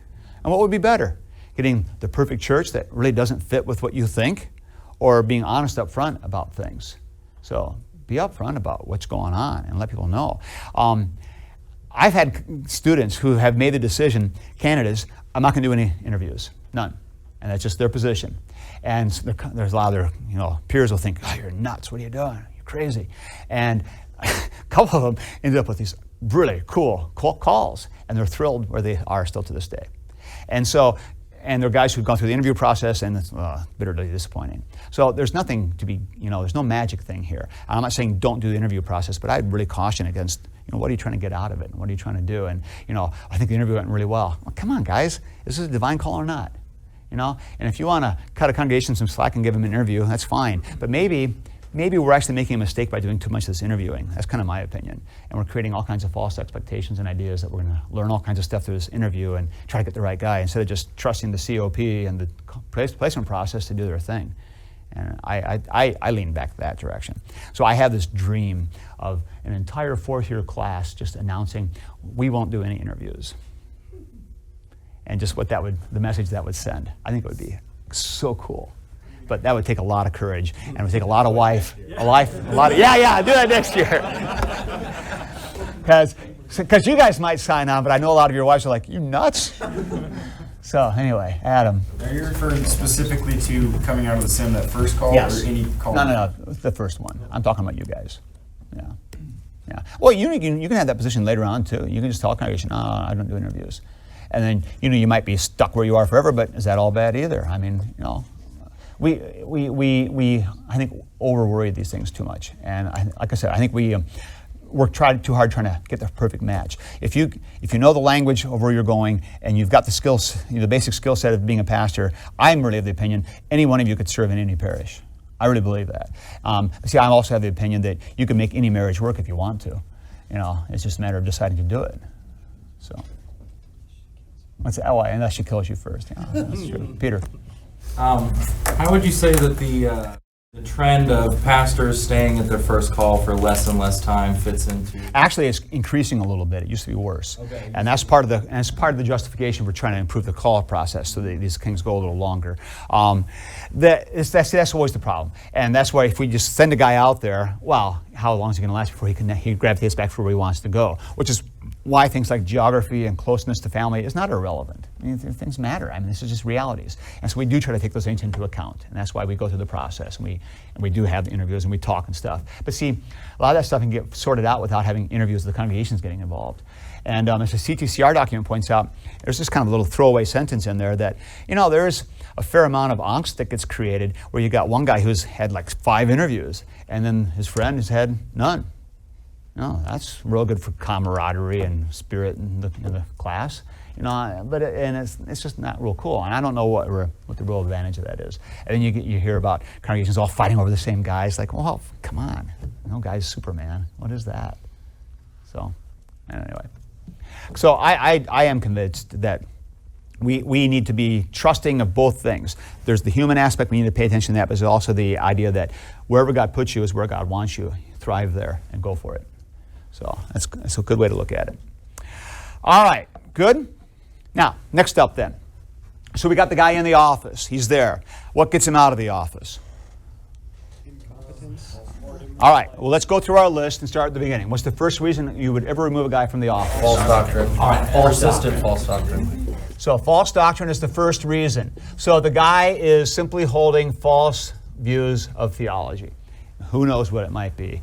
And what would be better? Getting the perfect church that really doesn't fit with what you think, or being honest up front about things. So be upfront about what's going on and let people know. I've had students who have made the decision, candidates, I'm not going to do any interviews, none. And that's just their position. And there's a lot of their peers will think, oh, you're nuts, what are you doing? You're crazy. And a couple of them ended up with these really cool calls, and they're thrilled where they are still to this day. And they're guys who've gone through the interview process, and it's bitterly disappointing. So there's nothing to be, there's no magic thing here. And I'm not saying don't do the interview process, but I'd really caution against, what are you trying to get out of it? What are you trying to do? And, I think the interview went really well. Well, come on, guys. Is this a divine call or not? And if you want to cut a congregation some slack and give them an interview, that's fine. But maybe we're actually making a mistake by doing too much of this interviewing. That's kind of my opinion. And we're creating all kinds of false expectations and ideas that we're going to learn all kinds of stuff through this interview and try to get the right guy instead of just trusting the COP and the placement process to do their thing. And I lean back that direction. So I have this dream of an entire fourth-year class just announcing, we won't do any interviews. And just the message that would send. I think it would be so cool. But that would take a lot of courage, and it would take a lot of do that next year. Because you guys might sign on, but I know a lot of your wives are like, you nuts? So anyway, Adam. Are you referring specifically to coming out of the sim, that first call, yes. Or any call? No, the first one. I'm talking about you guys. Yeah. Well, you can have that position later on too. You can just tell a congregation, I don't do interviews. And then, you might be stuck where you are forever, but is that all bad either? I mean, we I think over-worry these things too much. And like I said, I think we work too hard trying to get the perfect match. If you know the language of where you're going and you've got the skills, the basic skill set of being a pastor, I'm really of the opinion any one of you could serve in any parish. I really believe that. See, I also have the opinion that you can make any marriage work if you want to. It's just a matter of deciding to do it. So, unless she kills you first. Yeah, that's true. Peter. How would you say that the trend of pastors staying at their first call for less and less time fits into? Actually, it's increasing a little bit. It used to be worse, and that's part of the justification for trying to improve the call process so that these things go a little longer. That's always the problem, and that's why if we just send a guy out there, well, how long is he going to last before he gravitates back for where he wants to go? Which is why things like geography and closeness to family is not irrelevant. I mean, things matter. I mean, this is just realities. And so we do try to take those things into account. And that's why we go through the process. And we do have the interviews and we talk and stuff. But see, a lot of that stuff can get sorted out without having interviews with the congregations getting involved. And as the CTCR document points out, there's this kind of little throwaway sentence in there that, there's a fair amount of angst that gets created where you got one guy who's had like 5 interviews and then his friend has had none. That's real good for camaraderie and spirit in the class, but it's just not real cool, and I don't know what the real advantage of that is. And then you hear about congregations all fighting over the same guys, like, well, come on, no guy's Superman. What is that? So, anyway, I am convinced that we need to be trusting of both things. There's the human aspect, we need to pay attention to that, but there's also the idea that wherever God puts you is where God wants you. Thrive there and go for it. So that's a good way to look at it. All right, good? Now, next up then. So we got the guy in the office. He's there. What gets him out of the office? Incompetence. All right, well, let's go through our list and start at the beginning. What's the first reason you would ever remove a guy from the office? False doctrine. All right, false doctrine. So false doctrine is the first reason. So the guy is simply holding false views of theology. Who knows what it might be?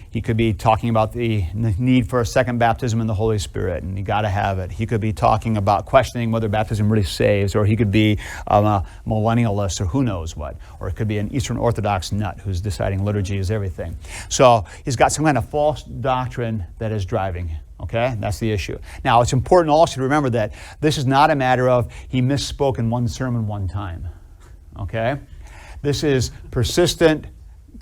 He could be talking about the need for a second baptism in the Holy Spirit, and you got to have it. He could be talking about questioning whether baptism really saves, or he could be a millennialist, or who knows what. Or it could be an Eastern Orthodox nut who's deciding liturgy is everything. So he's got some kind of false doctrine that is driving. Okay, that's the issue. Now, it's important also to remember that this is not a matter of he misspoke in one sermon one time. Okay, this is persistent,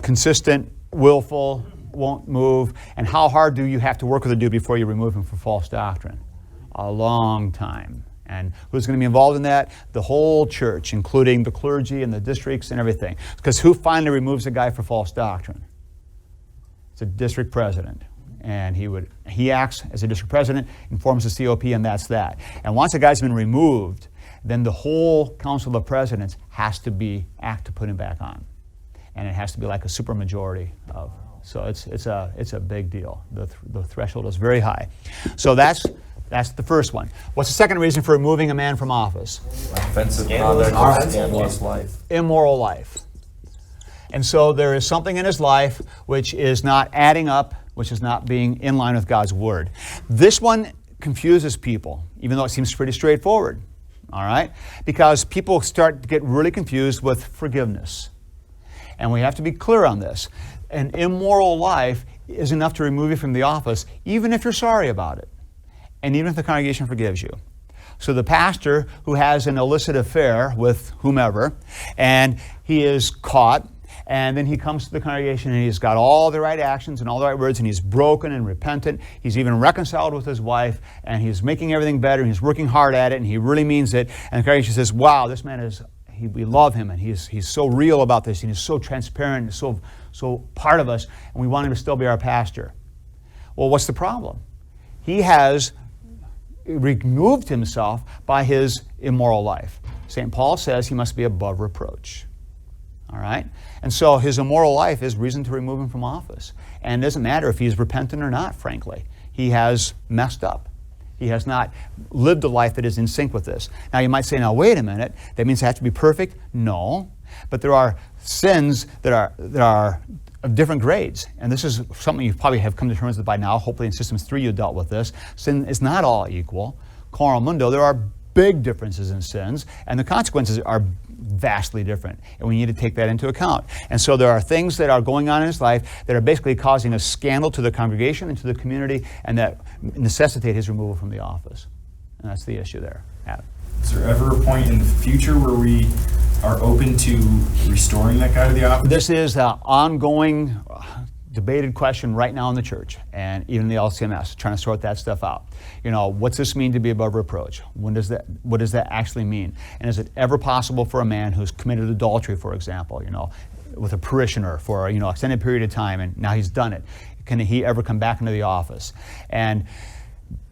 consistent, willful, won't move. And how hard do you have to work with a dude before you remove him for false doctrine? A long time. And who's going to be involved in that? The whole church, including the clergy and the districts and everything. Because who finally removes a guy for false doctrine? It's a district president. And he acts as a district president, informs the COP, and that's that. And once a guy's been removed, then the whole Council of Presidents has to act to put him back on. And it has to be like a supermajority of. So it's a big deal. The threshold is very high. So that's the first one. What's the second reason for removing a man from office? Offensive conduct, scandalous life. Immoral life. And so there is something in his life which is not adding up, which is not being in line with God's word. This one confuses people, even though it seems pretty straightforward. All right? Because people start to get really confused with forgiveness. And we have to be clear on this. An immoral life is enough to remove you from the office, even if you're sorry about it, and even if the congregation forgives you. So the pastor who has an illicit affair with whomever, and he is caught, and then he comes to the congregation and he's got all the right actions and all the right words, and he's broken and repentant. He's even reconciled with his wife, and he's making everything better, and he's working hard at it, and he really means it. And the congregation says, wow, this man is... we love him, and he's so real about this, and he's so transparent, and so part of us, and we want him to still be our pastor. Well, what's the problem? He has removed himself by his immoral life. St. Paul says he must be above reproach. All right? And so his immoral life is reason to remove him from office. And it doesn't matter if he's repentant or not, frankly. He has messed up. He has not lived a life that is in sync with this. Now you might say, now wait a minute, that means I have to be perfect? No. But there are sins that are of different grades. And this is something you probably have come to terms with by now. Hopefully in Systems 3 you dealt with this. Sin is not all equal. Coram mundo, there are big differences in sins, and the consequences are vastly different. And we need to take that into account. And so there are things that are going on in his life that are basically causing a scandal to the congregation and to the community, and that necessitate his removal from the office. And that's the issue there. Adam. Is there ever a point in the future where we are open to restoring that guy to the office? This is an ongoing debated question right now in the church and even the LCMS, trying to sort that stuff out. You know, what's this mean to be above reproach? What does that actually mean? And is it ever possible for a man who's committed adultery, for example, you know, with a parishioner for a, extended period of time, and now he's done it, can he ever come back into the office? And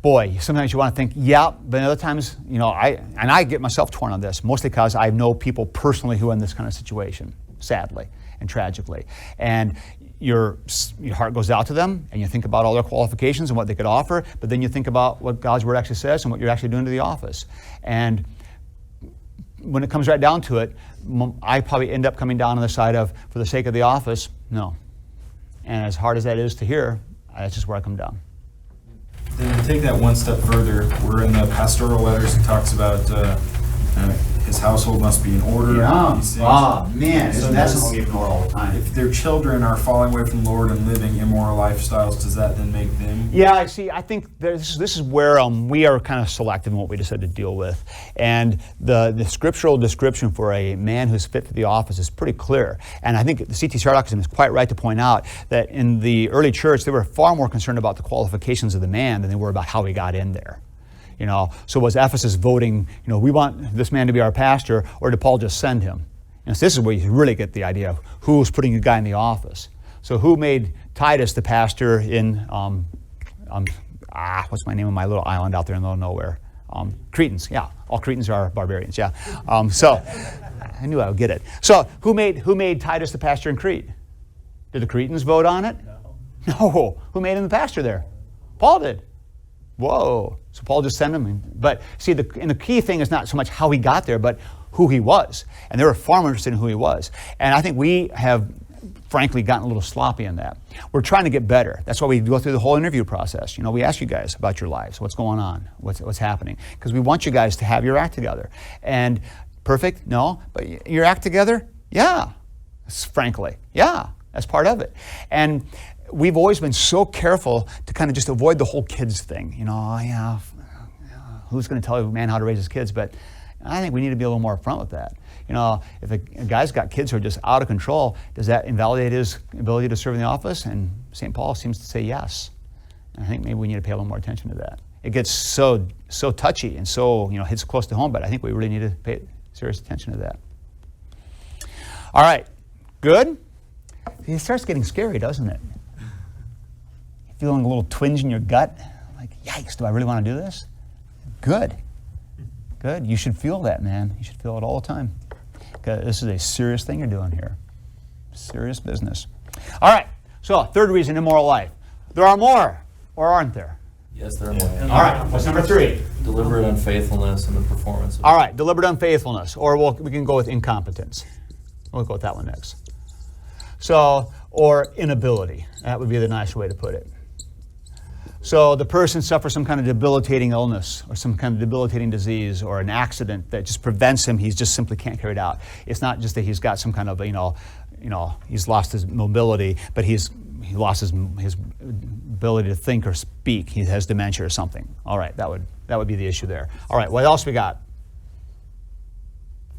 boy, sometimes you want to think, yeah, but other times, I get myself torn on this, mostly because I know people personally who are in this kind of situation, sadly and tragically. And your heart goes out to them, and you think about all their qualifications and what they could offer, but then you think about what God's Word actually says and what you're actually doing to the office. And when it comes right down to it, I probably end up coming down on the side of, for the sake of the office, no. And as hard as that is to hear, that's just where I come down. Then to take that one step further, we're in the pastoral letters, it talks about his household must be in order. These things. Man, So that's does- something we ignore all the time. If their children are falling away from the Lord and living immoral lifestyles, does that then make them? Yeah, I see. I think this is where we are kind of selective in what we decide to deal with. And the scriptural description for a man who's fit for the office is pretty clear. And I think the CTCR doctrine is quite right to point out that in the early church, they were far more concerned about the qualifications of the man than they were about how he got in there. So was Ephesus voting, we want this man to be our pastor, or did Paul just send him? And so this is where you really get the idea of who's putting a guy in the office. So who made Titus the pastor in, what's my name of my little island out there in the middle of nowhere? Cretans, yeah. All Cretans are barbarians, yeah. So I knew I would get it. So who made Titus the pastor in Crete? Did the Cretans vote on it? No. Who made him the pastor there? Paul did. Whoa. So Paul just sent him. But see, the key thing is not so much how he got there, but who he was. And they were far more interested in who he was. And I think we have, frankly, gotten a little sloppy in that. We're trying to get better. That's why we go through the whole interview process. We ask you guys about your lives, what's going on, what's happening. Because we want you guys to have your act together. And perfect? No. But your act together? Yeah. Frankly. Yeah. That's part of it. And we've always been so careful to kind of just avoid the whole kids thing. Who's going to tell a man how to raise his kids? But I think we need to be a little more upfront with that. If a guy's got kids who are just out of control, does that invalidate his ability to serve in the office? And St. Paul seems to say yes. And I think maybe we need to pay a little more attention to that. It gets so touchy and so hits close to home, but I think we really need to pay serious attention to that. All right, good? It starts getting scary, doesn't it? Feeling a little twinge in your gut, like, yikes, do I really want to do this? Good. You should feel that, man. You should feel it all the time. Because this is a serious thing you're doing here. Serious business. All right, so third reason, immoral life. There are more, or aren't there? Yes, there are more. All right, what's number 3? Deliberate unfaithfulness in the performance of All right, deliberate unfaithfulness, or we can go with incompetence. We'll go with that one next. So, or inability. That would be the nice way to put it. So the person suffers some kind of debilitating illness or some kind of debilitating disease or an accident that just prevents him. He just simply can't carry it out. It's not just that he's got some kind of, he's lost his mobility, but he lost his ability to think or speak. He has dementia or something. All right, that would be the issue there. All right, what else we got?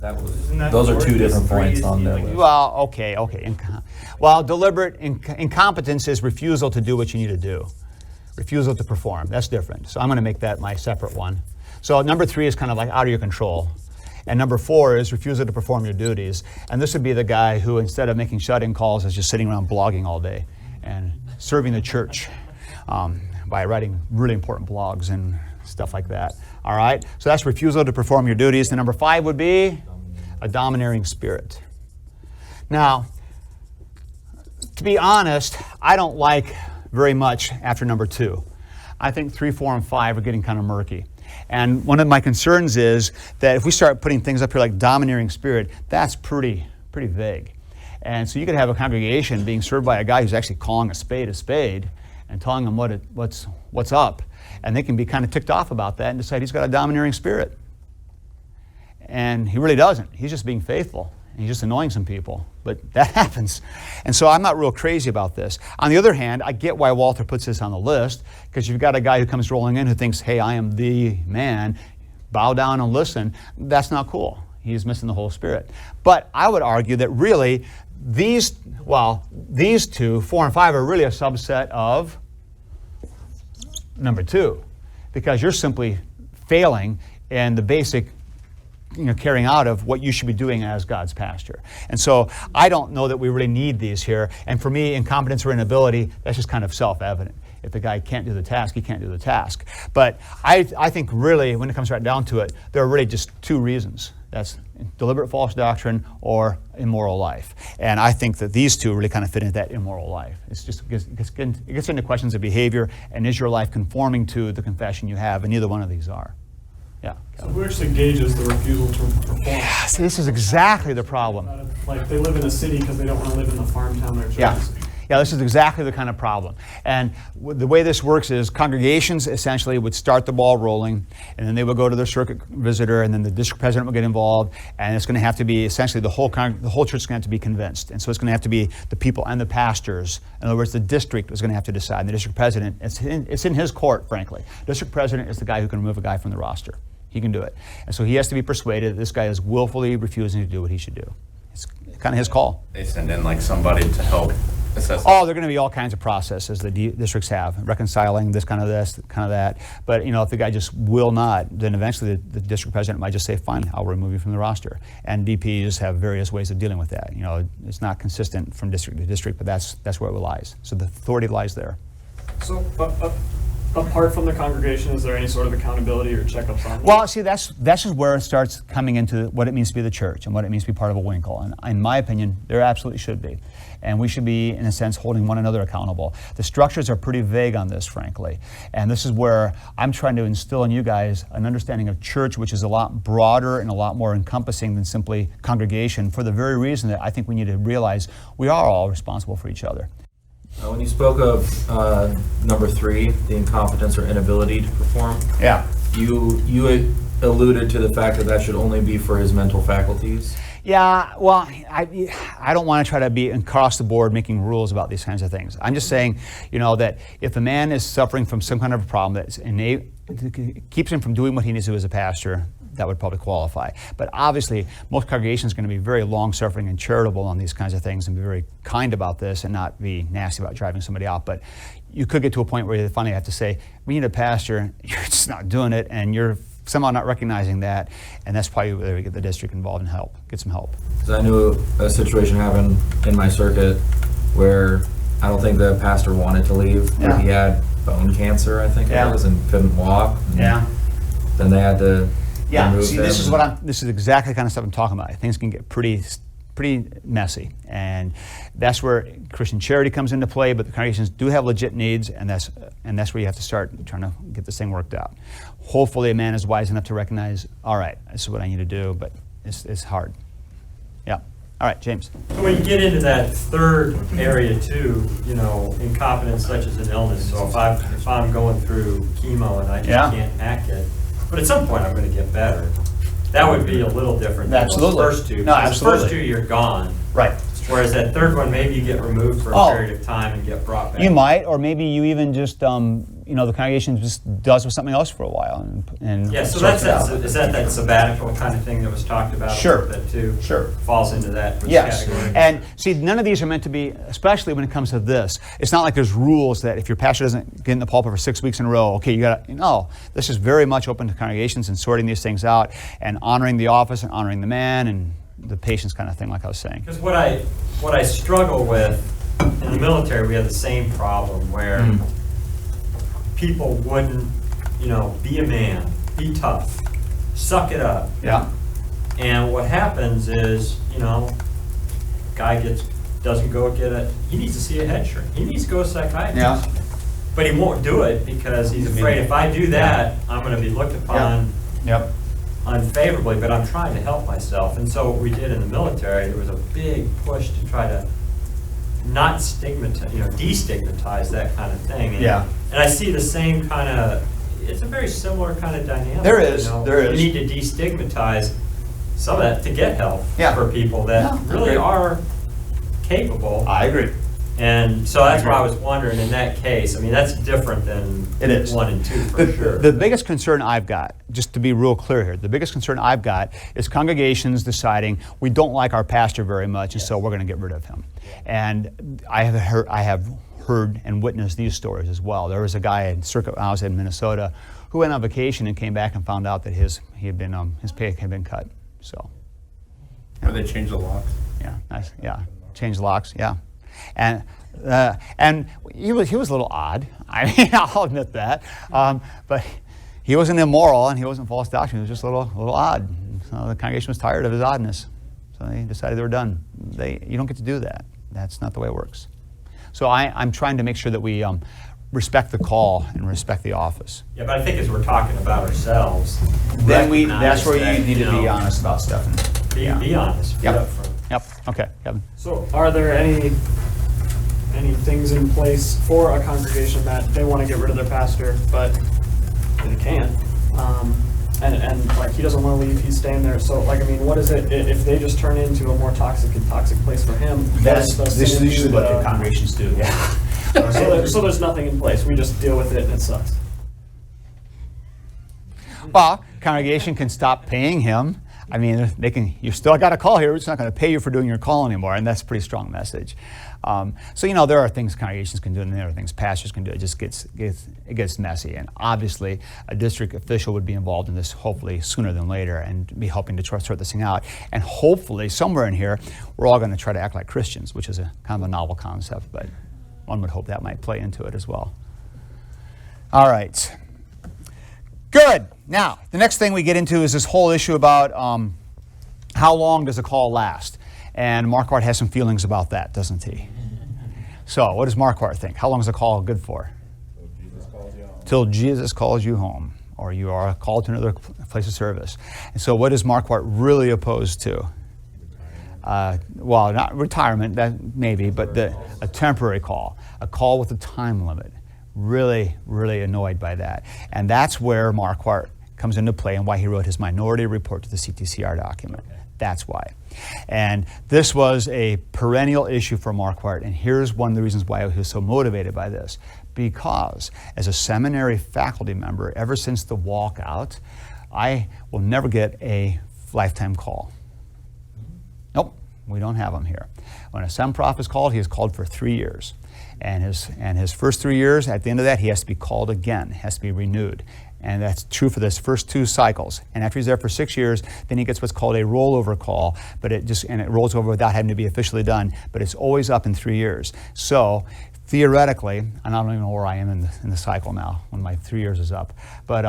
Those are two different points on there. Well, okay. Well, deliberate incompetence is refusal to do what you need to do. Refusal to perform. That's different. So I'm going to make that my separate one. So number 3 is kind of like out of your control. And number 4 is refusal to perform your duties. And this would be the guy who, instead of making shut-in calls, is just sitting around blogging all day and serving the church by writing really important blogs and stuff like that. All right? So that's refusal to perform your duties. And number 5 would be a domineering spirit. Now, to be honest, I don't like very much after number 2. I think 3, 4, and 5 are getting kind of murky. And one of my concerns is that if we start putting things up here like domineering spirit, that's pretty vague. And so you could have a congregation being served by a guy who's actually calling a spade and telling them what's up. And they can be kind of ticked off about that and decide he's got a domineering spirit. And he really doesn't. He's just being faithful. And he's just annoying some people. But that happens. And so I'm not real crazy about this. On the other hand, I get why Walter puts this on the list, because you've got a guy who comes rolling in who thinks, hey, I am the man. Bow down and listen. That's not cool. He's missing the whole spirit. But I would argue that really these two, 4 and 5, are really a subset of number 2, because you're simply failing in the basic carrying out of what you should be doing as God's pastor. And so I don't know that we really need these here. And for me, incompetence or inability, that's just kind of self-evident. If the guy can't do the task, he can't do the task. But I think really, when it comes right down to it, there are really just 2 reasons. That's deliberate false doctrine or immoral life. And I think that these 2 really kind of fit into that immoral life. It gets into questions of behavior, and is your life conforming to the confession you have? And neither one of these are. Yeah. So who actually gauges the refusal to perform? Yeah, see, this is exactly the problem. Like they live in a city because they don't want to live in the farm town they're Yeah. choosing. Yeah, this is exactly the kind of problem. And the way this works is congregations essentially would start the ball rolling, and then they would go to their circuit visitor, and then the district president would get involved, and it's going to have to be essentially the whole church is going to have to be convinced. And so it's going to have to be the people and the pastors. In other words, the district is going to have to decide. And the district president, it's in his court, frankly. District president is the guy who can remove a guy from the roster. He can do it. And so he has to be persuaded that this guy is willfully refusing to do what he should do. It's kind of his call. They send in like somebody to help assess. Oh, there are going to be all kinds of processes that districts have, reconciling this, kind of that. But if the guy just will not, then eventually the district president might just say, fine, I'll remove you from the roster. And DPs have various ways of dealing with that. It's not consistent from district to district, but that's where it lies. So the authority lies there. So apart from the congregation, is there any sort of accountability or checkups on that? Well, see, that's just where it starts coming into what it means to be the church and what it means to be part of a winkle. And in my opinion, there absolutely should be. And we should be, in a sense, holding one another accountable. The structures are pretty vague on this, frankly. And this is where I'm trying to instill in you guys an understanding of church which is a lot broader and a lot more encompassing than simply congregation, for the very reason that I think we need to realize we are all responsible for each other. When you spoke of number 3, the incompetence or inability to perform, Yeah. you alluded to the fact that should only be for his mental faculties. Yeah, well, I don't want to try to be across the board making rules about these kinds of things. I'm just saying, that if a man is suffering from some kind of a problem that's innate, keeps him from doing what he needs to do as a pastor, that would probably qualify. But obviously, most congregations are going to be very long-suffering and charitable on these kinds of things and be very kind about this and not be nasty about driving somebody out. But you could get to a point where you finally have to say, we need a pastor, you're just not doing it, and you're somehow not recognizing that, and that's probably where we get the district involved and get some help. Because I knew a situation happened in my circuit where I don't think the pastor wanted to leave, but he had bone cancer, I think it was, and couldn't walk. Yeah. Then they had to remove see, him. this is exactly the kind of stuff I'm talking about. Things can get pretty messy, and that's where Christian charity comes into play. But the congregations do have legit needs, and that's where you have to start trying to get this thing worked out. Hopefully, a man is wise enough to recognize, all right, this is what I need to do, but it's hard. Yeah. All right, James. So when you get into that third area too, incompetence such as an illness. So if I'm going through chemo and I just can't hack it, but at some point I'm going to get better. That would be a little different than Absolutely. those first 2. No, absolutely. The first 2, you're gone. Right. Whereas that third one, maybe you get removed for a period of time and get brought back. You might, or maybe you even just, the congregation just does with something else for a while. And Yeah, so is that sabbatical kind of thing that was talked about Sure. a little bit too? Sure. Falls into that Yes, category. and see, none of these are meant to be, especially when it comes to this, it's not like there's rules that if your pastor doesn't get in the pulpit for 6 weeks in a row, okay, you gotta, no. This is very much open to congregations and sorting these things out and honoring the office and honoring the man and the patience kind of thing, like I was saying. Because what I struggle with, in the military, we have the same problem where people wouldn't, be a man, be tough, suck it up. Yeah. And what happens is, guy doesn't go get he needs to see a head shrink. He needs to go to a psychiatrist. Yeah. But he won't do it because he's afraid if I do that, I'm going to be looked upon unfavorably, but I'm trying to help myself. And so what we did in the military, there was a big push to try to not stigmatize, destigmatize that kind of thing. And, and I see the same kind of, it's a very similar kind of dynamic. There is. You need to destigmatize some of that to get help Yeah. for people that Yeah, really agree. are capable. I agree. And so that's why I was wondering, in that case, I mean, that's different than It is. 1 and 2 for sure. The biggest concern I've got, just to be real clear here, the biggest concern I've got is congregations deciding we don't like our pastor very much, and so we're going to get rid of him. And I have heard and witnessed these stories as well. There was a guy in circuit when I was in Minnesota who went on vacation and came back and found out that his pay had been cut. So. Or they changed the locks. Yeah, nice. Yeah, change locks. Yeah, and he was a little odd. I mean, I'll admit that. But he wasn't immoral and he wasn't false doctrine. He was just a little odd. So the congregation was tired of his oddness, so they decided they were done. You don't get to do that. That's not the way it works. So I'm trying to make sure that we respect the call and respect the office. Yeah, but I think as we're talking about ourselves, Then recognize that's where that, you need to be know, honest about stuff. Be honest. Be Yep. upfront. Yep. Okay, Kevin. So are there any things in place for a congregation that they want to get rid of their pastor, but they can't? And like he doesn't want to leave, he's staying there. So like, I mean, what is it if they just turn into a more toxic place for him? This is usually what the congregations do. Yeah. So there's nothing in place. We just deal with it and it sucks. Well, congregation can stop paying him. I mean, they can. You still got a call here. We're just not going to pay you for doing your call anymore, and that's a pretty strong message. So there are things congregations can do, and there are things pastors can do. It just gets messy, and obviously, a district official would be involved in this, hopefully sooner than later, and be helping to try to sort this thing out. And hopefully, somewhere in here, we're all going to try to act like Christians, which is a kind of a novel concept, but one would hope that might play into it as well. All right. Good. Now, the next thing we get into is this whole issue about how long does a call last? And Marquart has some feelings about that, doesn't he? So, what does Marquart think? How long is a call good for? Till Jesus calls you home, or you are called to another place of service. And so, what is Marquart really opposed to? Well, not retirement, that maybe, but a temporary call, a call with a time limit. Really, really annoyed by that. And that's where Marquart comes into play and why he wrote his minority report to the CTCR document. That's why. And this was a perennial issue for Marquart, and here's one of the reasons why he was so motivated by this. Because as a seminary faculty member, ever since the walkout, I will never get a lifetime call. Nope, we don't have them here. When a sem-prof is called, he is called for 3 years. And his first 3 years, at the end of that, he has to be called again, has to be renewed. And that's true for this first 2 cycles. And after he's there for 6 years, then he gets what's called a rollover call, but it rolls over without having to be officially done, but it's always up in 3 years. So theoretically, and I don't even know where I am in the cycle now when my 3 years is up, but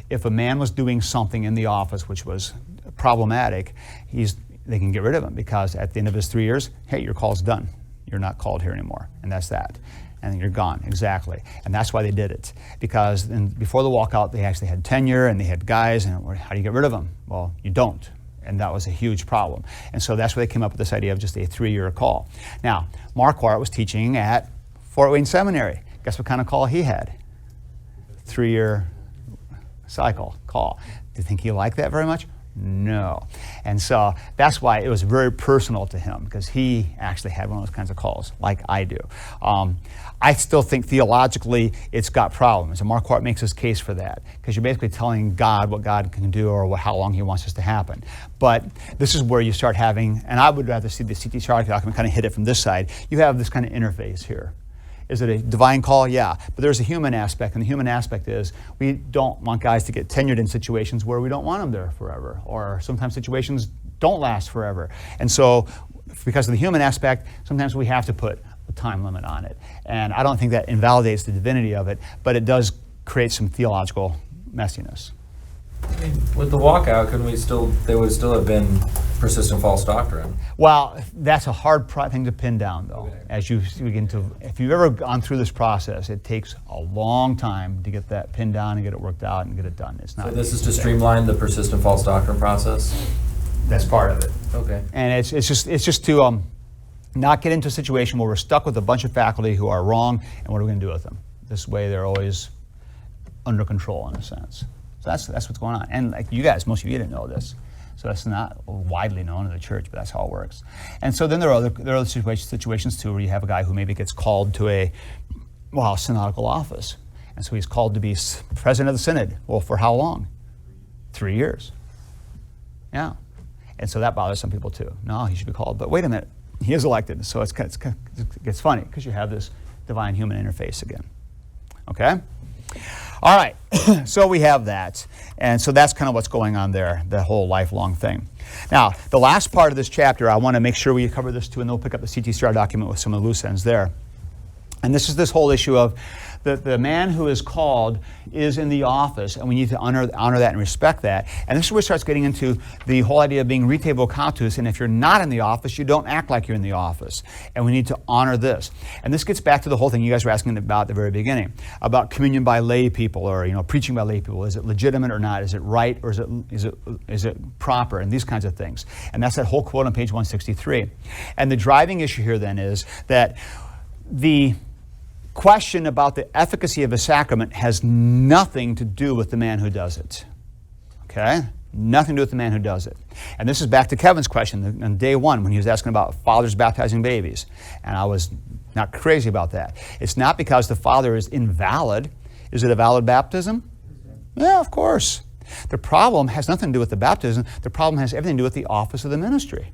if a man was doing something in the office which was problematic, they can get rid of him, because at the end of his 3 years, hey, your call's done. You're not called here anymore, and that's that. And you're gone, exactly. And that's why they did it. Because before the walkout, they actually had tenure, and they had guys, and how do you get rid of them? Well, you don't. And that was a huge problem. And so that's why they came up with this idea of just a 3-year call. Now, Marquart was teaching at Fort Wayne Seminary. Guess what kind of call he had? 3-year cycle call. Do you think he liked that very much? No. And so that's why it was very personal to him, because he actually had one of those kinds of calls, like I do. I still think theologically it's got problems, and Marquart makes his case for that, because you're basically telling God what God can do or how long he wants this to happen. But this is where you start having, and I would rather see the CTCR document kind of hit it from this side, you have this kind of interface here. Is it a divine call? Yeah. But there's a human aspect, and the human aspect is we don't want guys to get tenured in situations where we don't want them there forever, or sometimes situations don't last forever. And so because of the human aspect, sometimes we have to put a time limit on it. And I don't think that invalidates the divinity of it, but it does create some theological messiness. I mean, with the walkout, there would still have been persistent false doctrine. Well, that's a hard thing to pin down, though. Okay. As you begin to, if you've ever gone through this process, it takes a long time to get that pinned down and get it worked out and get it done. It's not. So this is to streamline the persistent false doctrine process. That's part of it. Okay. And it's just to not get into a situation where we're stuck with a bunch of faculty who are wrong, and what are we going to do with them? This way, they're always under control in a sense. So that's what's going on. And like you guys, most of you didn't know this. So that's not widely known in the church, but that's how it works. And so then there are other situations too, where you have a guy who maybe gets called to a synodical office. And so he's called to be president of the synod. Well, for how long? 3 years. Yeah. And so that bothers some people too. No, he should be called. But wait a minute, he is elected. So it gets funny because you have this divine human interface again. Okay? All right, so we have that. And so that's kind of what's going on there, the whole lifelong thing. Now, the last part of this chapter, I want to make sure we cover this too, and then we'll pick up the CTCR document with some of the loose ends there. And this is this whole issue of the man who is called is in the office, and we need to honor that and respect that. And this is where it starts getting into the whole idea of being rete vocatus, and if you're not in the office, you don't act like you're in the office. And we need to honor this. And this gets back to the whole thing you guys were asking about at the very beginning, about communion by lay people, or preaching by lay people. Is it legitimate or not? Is it right, or is it proper? And these kinds of things. And that's that whole quote on page 163. And the driving issue here then is that the question about the efficacy of a sacrament has nothing to do with the man who does it. Okay? Nothing to do with the man who does it. And this is back to Kevin's question on day one when he was asking about fathers baptizing babies. And I was not crazy about that. It's not because the father is invalid. Is it a valid baptism? Yeah, of course. The problem has nothing to do with the baptism. The problem has everything to do with the office of the ministry.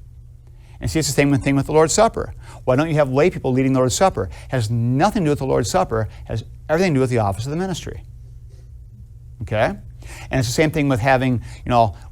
And see, it's the same thing with the Lord's Supper. Why don't you have lay people leading the Lord's Supper? It has nothing to do with the Lord's Supper. It has everything to do with the office of the ministry. Okay? And it's the same thing with having,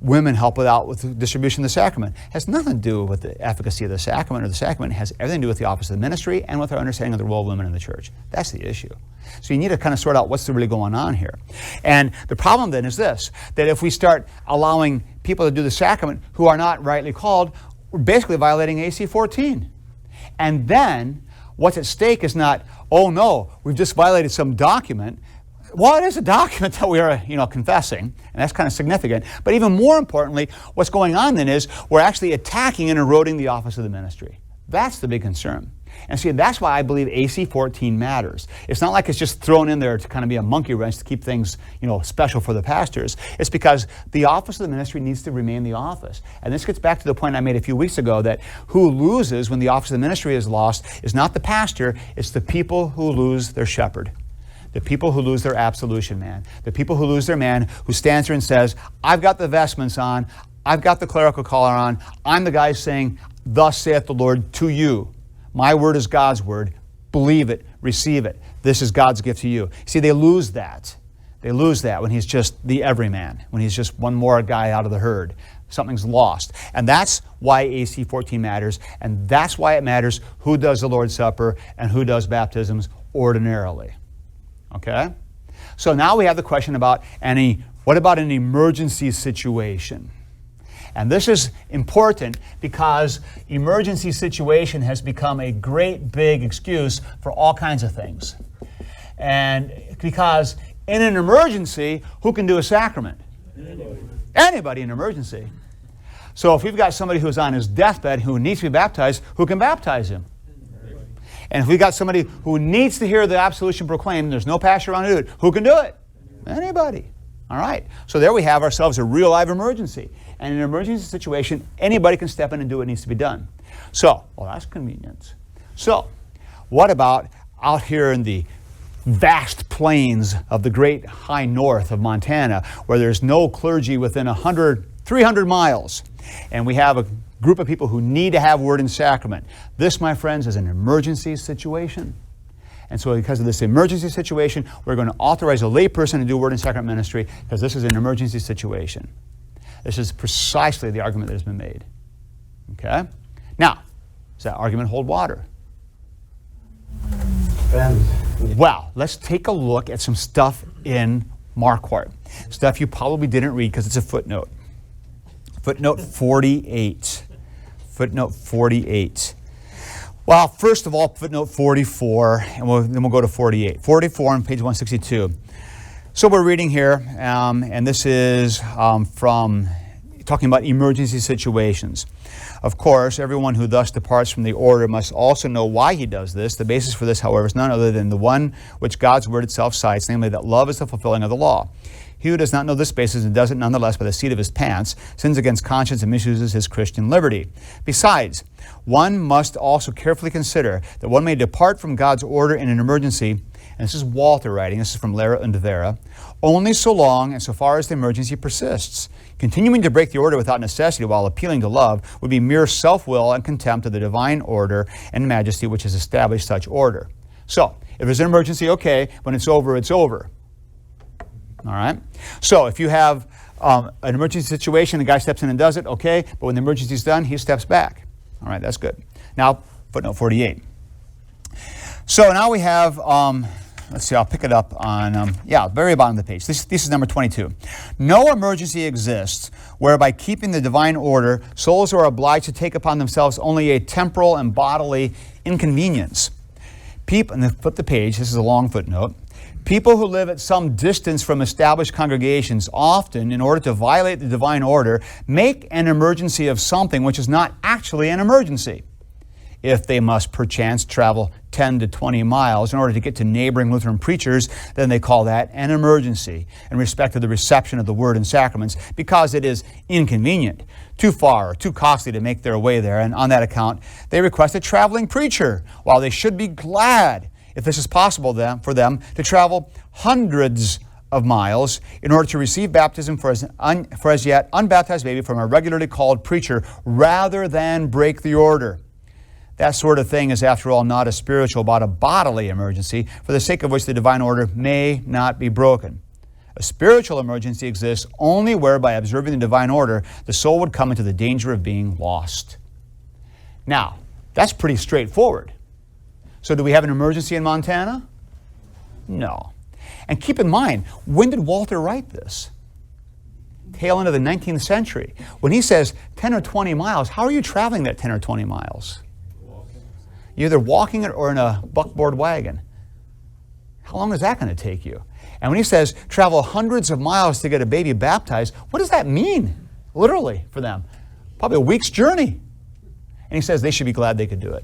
women help with the distribution of the sacrament. It has nothing to do with the efficacy of the sacrament or the sacrament. It has everything to do with the office of the ministry and with our understanding of the role of women in the church. That's the issue. So you need to kind of sort out what's really going on here. And the problem then is this, that if we start allowing people to do the sacrament who are not rightly called, we're basically violating AC 14. And then what's at stake is not, oh no, we've just violated some document. Well, it is a document that we are, confessing, and that's kind of significant. But even more importantly, what's going on then is we're actually attacking and eroding the office of the ministry. That's the big concern. And see, that's why I believe AC 14 matters. It's not like it's just thrown in there to kind of be a monkey wrench to keep things, special for the pastors. It's because the office of the ministry needs to remain the office. And this gets back to the point I made a few weeks ago that who loses when the office of the ministry is lost is not the pastor, it's the people who lose their shepherd. The people who lose their absolution man. The people who lose their man who stands there and says, I've got the vestments on, I've got the clerical collar on, I'm the guy saying, thus saith the Lord to you. My word is God's word. Believe it. Receive it. This is God's gift to you. See, they lose that. They lose that when he's just the everyman, when he's just one more guy out of the herd. Something's lost. And that's why AC 14 matters, and that's why it matters who does the Lord's Supper and who does baptisms ordinarily. Okay? So now we have the question about what about an emergency situation? And this is important because emergency situation has become a great big excuse for all kinds of things. And because in an emergency, who can do a sacrament? Anybody in an emergency. So if we've got somebody who's on his deathbed who needs to be baptized, who can baptize him? And if we've got somebody who needs to hear the absolution proclaimed, there's no pastor around to do it, who can do it? Anybody. All right. So there we have ourselves a real live emergency. And in an emergency situation, anybody can step in and do what needs to be done. So, well, that's convenience. So, what about out here in the vast plains of the great high north of Montana, where there's no clergy within 300 miles, and we have a group of people who need to have word and sacrament? This, my friends, is an emergency situation. And so because of this emergency situation, we're going to authorize a layperson to do word and sacrament ministry because this is an emergency situation. This is precisely the argument that has been made. Okay? Now, does that argument hold water? Depends. Well, let's take a look at some stuff in Marquart. Stuff you probably didn't read because it's a footnote. Footnote 48. Footnote 48. Well, first of all, footnote 44, and then we'll go to 48. 44 on page 162. So we're reading here, and this is from talking about emergency situations. Of course, everyone who thus departs from the order must also know why he does this. The basis for this, however, is none other than the one which God's word itself cites, namely that love is the fulfilling of the law. He who does not know this basis and does it nonetheless by the seat of his pants sins against conscience and misuses his Christian liberty. Besides, one must also carefully consider that one may depart from God's order in an emergency, and this is Walter writing, this is from Lara und Vera, only so long and so far as the emergency persists. Continuing to break the order without necessity while appealing to love would be mere self-will and contempt of the divine order and majesty which has established such order. So, if there's an emergency, okay, when it's over, it's over. All right? So, if you have an emergency situation, the guy steps in and does it, okay, but when the emergency is done, he steps back. All right, that's good. Now, footnote 48. So now we have, let's see, I'll pick it up on, very bottom of the page. This is number 22. No emergency exists whereby keeping the divine order, souls are obliged to take upon themselves only a temporal and bodily inconvenience. And then flip the page, this is a long footnote. People who live at some distance from established congregations often, in order to violate the divine order, make an emergency of something which is not actually an emergency. If they must perchance travel 10 to 20 miles in order to get to neighboring Lutheran preachers, then they call that an emergency in respect to the reception of the word and sacraments, because it is inconvenient, too far or too costly to make their way there, and on that account they request a traveling preacher, while they should be glad, if this is possible for them, to travel hundreds of miles in order to receive baptism for as yet unbaptized baby from a regularly called preacher, rather than break the order. That sort of thing is, after all, not a spiritual but a bodily emergency, for the sake of which the divine order may not be broken. A spiritual emergency exists only where, by observing the divine order, the soul would come into the danger of being lost. Now, that's pretty straightforward. So do we have an emergency in Montana? No. And keep in mind, when did Walter write this? Tail end of the 19th century. When he says 10 or 20 miles, how are you traveling that 10 or 20 miles? You're either walking it or in a buckboard wagon. How long is that going to take you? And when he says travel hundreds of miles to get a baby baptized, what does that mean, literally, for them? Probably a week's journey. And he says they should be glad they could do it.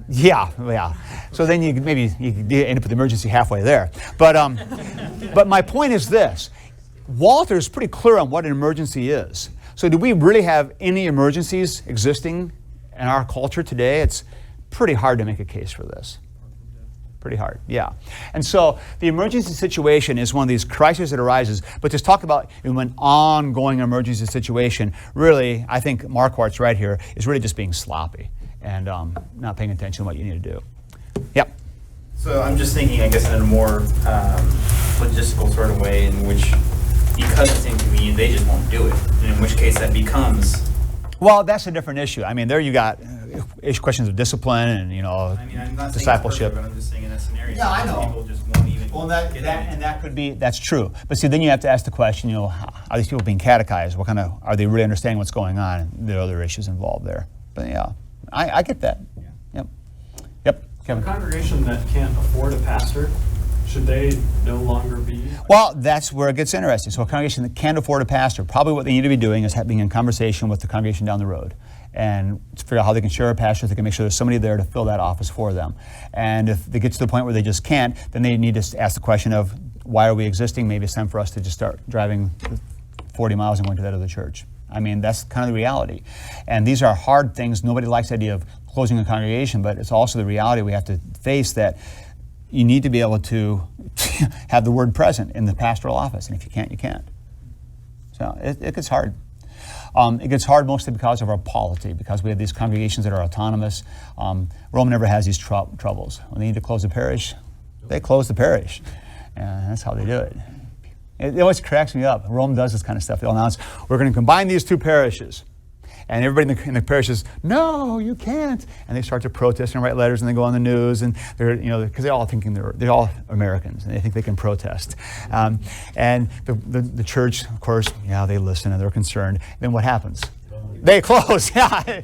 Yeah. So then you end up with emergency halfway there. But my point is this. Walter's pretty clear on what an emergency is. So do we really have any emergencies existing in our culture today? It's pretty hard to make a case for this. Pretty hard, yeah. And so the emergency situation is one of these crises that arises, but to talk about an ongoing emergency situation, really, I think Marquart's right here, is really just being sloppy and not paying attention to what you need to do. Yep. So I'm just thinking, I guess, in a more logistical sort of way, in which, because it's inconvenient, they just won't do it. And in which case that becomes... Well, that's a different issue. I mean, there you got questions of discipline and, I'm not disciplship. Saying but I'm just saying in that scenario, yeah, I know. People just won't even that could be, that's true. But see, then you have to ask the question, are these people being catechized? What kind of, are they really understanding what's going on? There are other issues involved there. But yeah, I get that. Yeah. Yep. Kevin. A congregation that can't afford a pastor, should they no longer be? Well, that's where it gets interesting. So a congregation that can't afford a pastor, probably what they need to be doing is having a conversation with the congregation down the road and to figure out how they can share a pastor, they can make sure there's somebody there to fill that office for them. And if they get to the point where they just can't, then they need to ask the question of, why are we existing? Maybe it's time for us to just start driving 40 miles and going to that other church. I mean, that's kind of the reality. And these are hard things. Nobody likes the idea of closing a congregation, but it's also the reality we have to face, that you need to be able to have the word present in the pastoral office. And if you can't, you can't. So it gets hard. It gets hard mostly because of our polity, because we have these congregations that are autonomous. Rome never has these troubles. When they need to close a parish, they close the parish. And that's how they do it. It always cracks me up. Rome does this kind of stuff. They'll announce, we're going to combine these two parishes. And everybody in the parish says, no, you can't. And they start to protest and write letters, and they go on the news, and they're, because they're all thinking they're all Americans, and they think they can protest. And the church, of course, they listen and they're concerned. Then what happens? They close. Yeah.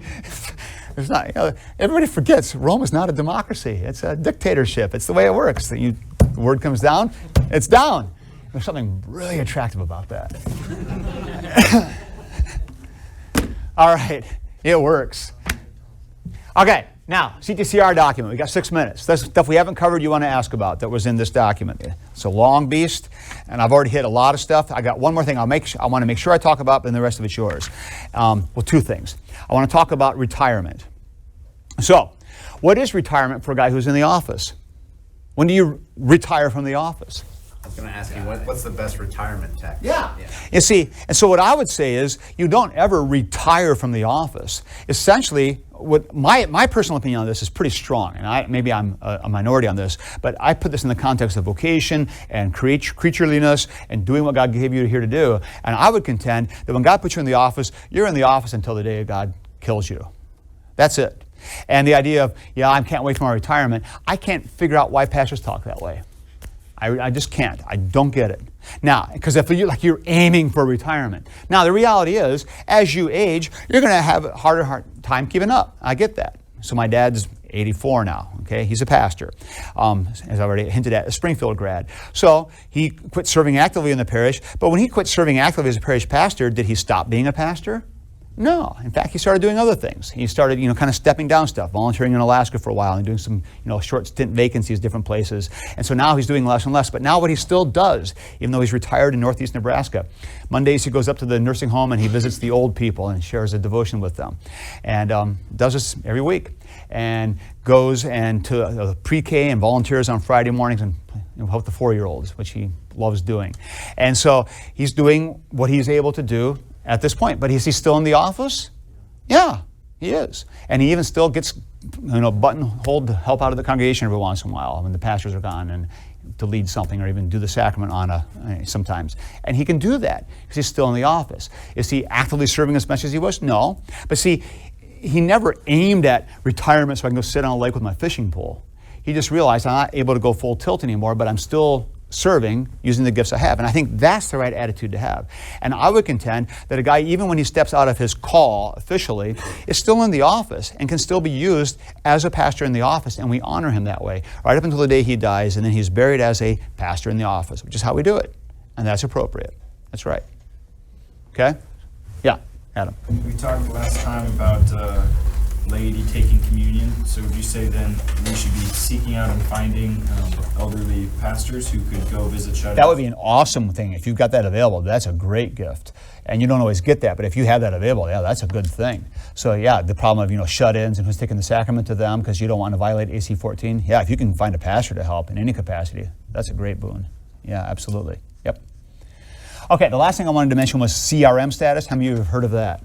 There's not. Everybody forgets Rome is not a democracy. It's a dictatorship. It's the way it works. The word comes down, it's down. There's something really attractive about that. All right, it works. Okay, now, CTCR document. We got 6 minutes. That's stuff we haven't covered you want to ask about that was in this document. It's a long beast, and I've already hit a lot of stuff. I got one more thing I want to make sure I talk about, but then the rest of it's yours. Well, two things. I want to talk about retirement. So, what is retirement for a guy who's in the office? When do you retire from the office? I was going to ask you, what's the best retirement text? Yeah. You see, and so what I would say is you don't ever retire from the office. Essentially, what my personal opinion on this is pretty strong, and maybe I'm a minority on this, but I put this in the context of vocation and creatureliness and doing what God gave you here to do. And I would contend that when God puts you in the office, you're in the office until the day God kills you. That's it. And the idea of, I can't wait for my retirement, I can't figure out why pastors talk that way. I just can't. I don't get it. Now, because if you're aiming for retirement. Now, the reality is, as you age, you're going to have a harder time keeping up. I get that. So my dad's 84 now, okay? He's a pastor, as I already hinted at, a Springfield grad. So he quit serving actively in the parish, but when he quit serving actively as a parish pastor, did he stop being a pastor? No. In fact, he started doing other things. He started, kind of stepping down stuff, volunteering in Alaska for a while and doing some, short stint vacancies different places. And so now he's doing less and less. But now what he still does, even though he's retired in northeast Nebraska, Mondays he goes up to the nursing home and he visits the old people and shares a devotion with them. And does this every week. And goes and to pre-K and volunteers on Friday mornings and help the 4-year-olds, which he loves doing. And so he's doing what he's able to do at this point. But is he still in the office? Yeah, he is. And he even still gets, buttonholed to help out of the congregation every once in a while when the pastors are gone and to lead something or even do the sacrament sometimes. And he can do that because he's still in the office. Is he actively serving as much as he was? No. But see, he never aimed at retirement so I can go sit on a lake with my fishing pole. He just realized I'm not able to go full tilt anymore, but I'm still serving using the gifts I have. And I think that's the right attitude to have. And I would contend that a guy, even when he steps out of his call officially, is still in the office and can still be used as a pastor in the office, and we honor him that way, right up until the day he dies, and then he's buried as a pastor in the office, which is how we do it. And that's appropriate. That's right. Okay? Yeah, Adam. We talked last time about laity taking communion. So would you say then we should be seeking out and finding elderly pastors who could go visit shut-ins? That would be an awesome thing. If you've got that available, that's a great gift. And you don't always get that, but if you have that available, that's a good thing. So the problem of, shut-ins and who's taking the sacrament to them because you don't want to violate AC 14. Yeah, if you can find a pastor to help in any capacity, that's a great boon. Yeah, absolutely. Yep. Okay, the last thing I wanted to mention was CRM status. How many of you have heard of that?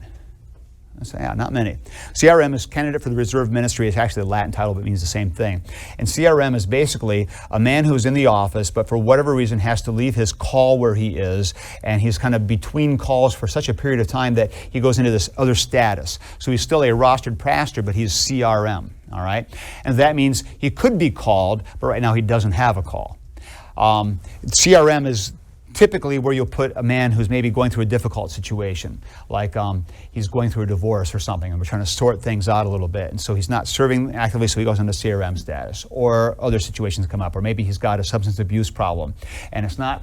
Not many. CRM is candidate for the reserve ministry. It's actually a Latin title, but it means the same thing. And CRM is basically a man who's in the office, but for whatever reason has to leave his call where he is, and he's kind of between calls for such a period of time that he goes into this other status. So he's still a rostered pastor, but he's CRM, all right? And that means he could be called, but right now he doesn't have a call. CRM is typically where you'll put a man who's maybe going through a difficult situation, like he's going through a divorce or something, and we're trying to sort things out a little bit. And so he's not serving actively, so he goes into CRM status. Or other situations come up, or maybe he's got a substance abuse problem, and it's not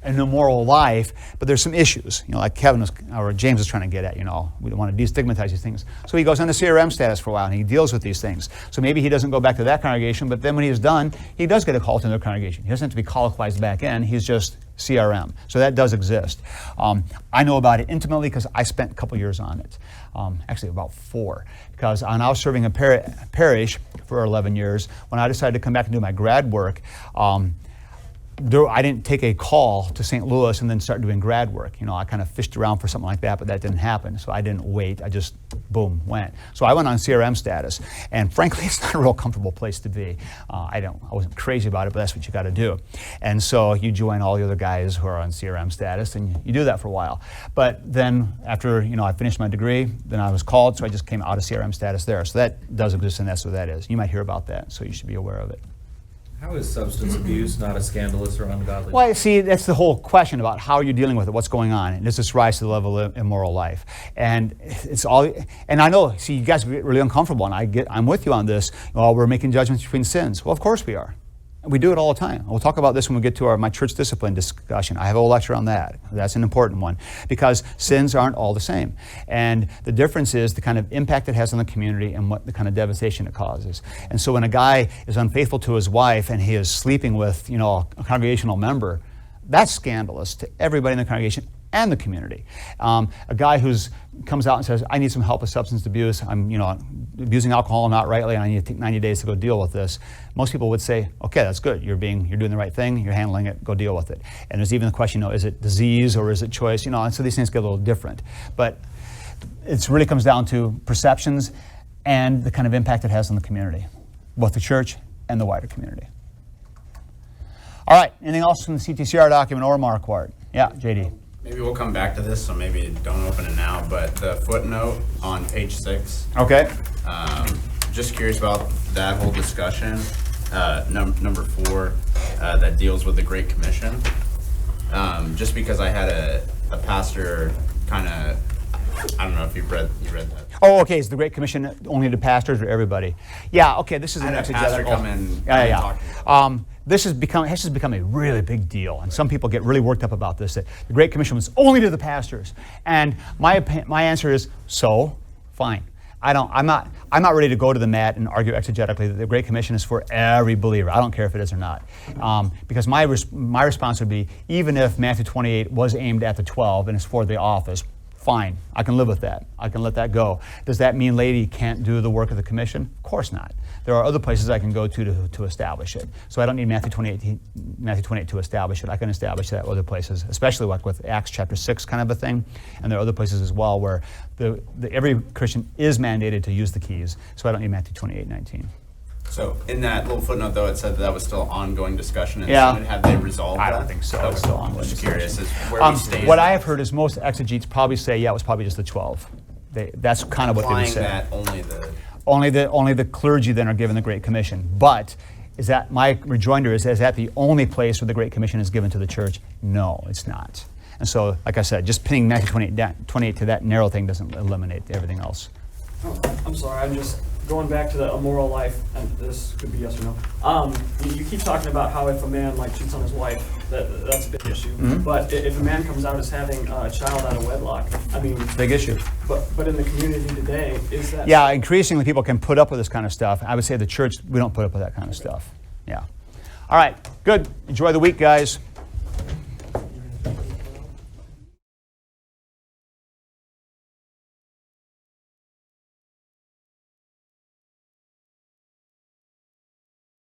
an immoral life, but there's some issues, like Kevin or James was trying to get at, we don't want to destigmatize these things. So he goes into CRM status for a while and he deals with these things. So maybe he doesn't go back to that congregation, but then when he's done, he does get a call to another congregation. He doesn't have to be colloquialized back in, he's just CRM. So that does exist. I know about it intimately because I spent a couple years on it. Actually about 4, because when I was serving a parish for 11 years, when I decided to come back and do my grad work, I didn't take a call to St. Louis and then start doing grad work. I kind of fished around for something like that, but that didn't happen. So I didn't wait. I just, boom, went. So I went on CRM status. And frankly, it's not a real comfortable place to be. I wasn't crazy about it, but that's what you got to do. And so you join all the other guys who are on CRM status, and you do that for a while. But then after, I finished my degree, then I was called, so I just came out of CRM status there. So that does exist, and that's what that is. You might hear about that, so you should be aware of it. How is substance abuse not a scandalous or ungodly? Well, see, that's the whole question about how you're dealing with it, what's going on, and does this rise to the level of immoral life? And it's all. And I know, see, you guys get really uncomfortable, and I'm with you on this. Well, we're making judgments between sins. Well, of course we are. We do it all the time. We'll talk about this when we get to my church discipline discussion. I have a whole lecture on that. That's an important one because sins aren't all the same. And the difference is the kind of impact it has on the community and what the kind of devastation it causes. And so when a guy is unfaithful to his wife and he is sleeping with, a congregational member, that's scandalous to everybody in the congregation and the community. A guy who comes out and says, I need some help with substance abuse, I'm abusing alcohol not rightly, and I need to take 90 days to go deal with this. Most people would say, okay, that's good, you're doing the right thing, you're handling it, go deal with it. And there's even the question, is it disease or is it choice? And so these things get a little different. But it really comes down to perceptions and the kind of impact it has on the community, both the church and the wider community. All right, anything else from the CTCR document or Marquart? Yeah, JD. Maybe we'll come back to this, so maybe don't open it now, but the footnote on page 6. Okay. Just curious about that whole discussion. Number 4, that deals with the Great Commission. Just because I had a pastor kind of, I don't know if you read that. Oh, okay. Is the Great Commission only to pastors or everybody? Yeah. Okay. This is I an had a pastor exegetical. come in. Yeah. This has just become a really big deal, and some people get really worked up about this. That the Great Commission was only to the pastors, and my answer is so fine. I'm not ready to go to the mat and argue exegetically that the Great Commission is for every believer. I don't care if it is or not, because my response would be, even if Matthew 28 was aimed at the 12 and is for the office, fine, I can live with that. I can let that go. Does that mean Laity can't do the work of the commission? Of course not. There are other places I can go to establish it. So I don't need Matthew 28 to establish it. I can establish that other places, especially like with Acts chapter 6 kind of a thing. And there are other places as well where every Christian is mandated to use the keys. So I don't need Matthew 28:19. So in that little footnote, though, it said that was still ongoing discussion. And Yeah. Have they resolved I that? don't think so. Okay. It's still ongoing Just discussion. curious as where we stand. What I have heard is most exegetes probably say, it was probably just the 12. That's kind of what they would Implying say. that only the clergy then are given the Great Commission. But my rejoinder is that the only place where the Great Commission is given to the church? No, it's not. And so, like I said, just pinning Matthew 28 to that narrow thing doesn't eliminate everything else. Oh, I'm sorry, I'm just going back to the immoral life, and this could be yes or no. You keep talking about how if a man cheats on his wife, that's a big issue. Mm-hmm. But if a man comes out as having a child out of wedlock, I mean, Big issue. But in the community today, is that? Yeah, increasingly people can put up with this kind of stuff. I would say the church, we don't put up with that kind of stuff. Yeah. All right, good. Enjoy the week, guys.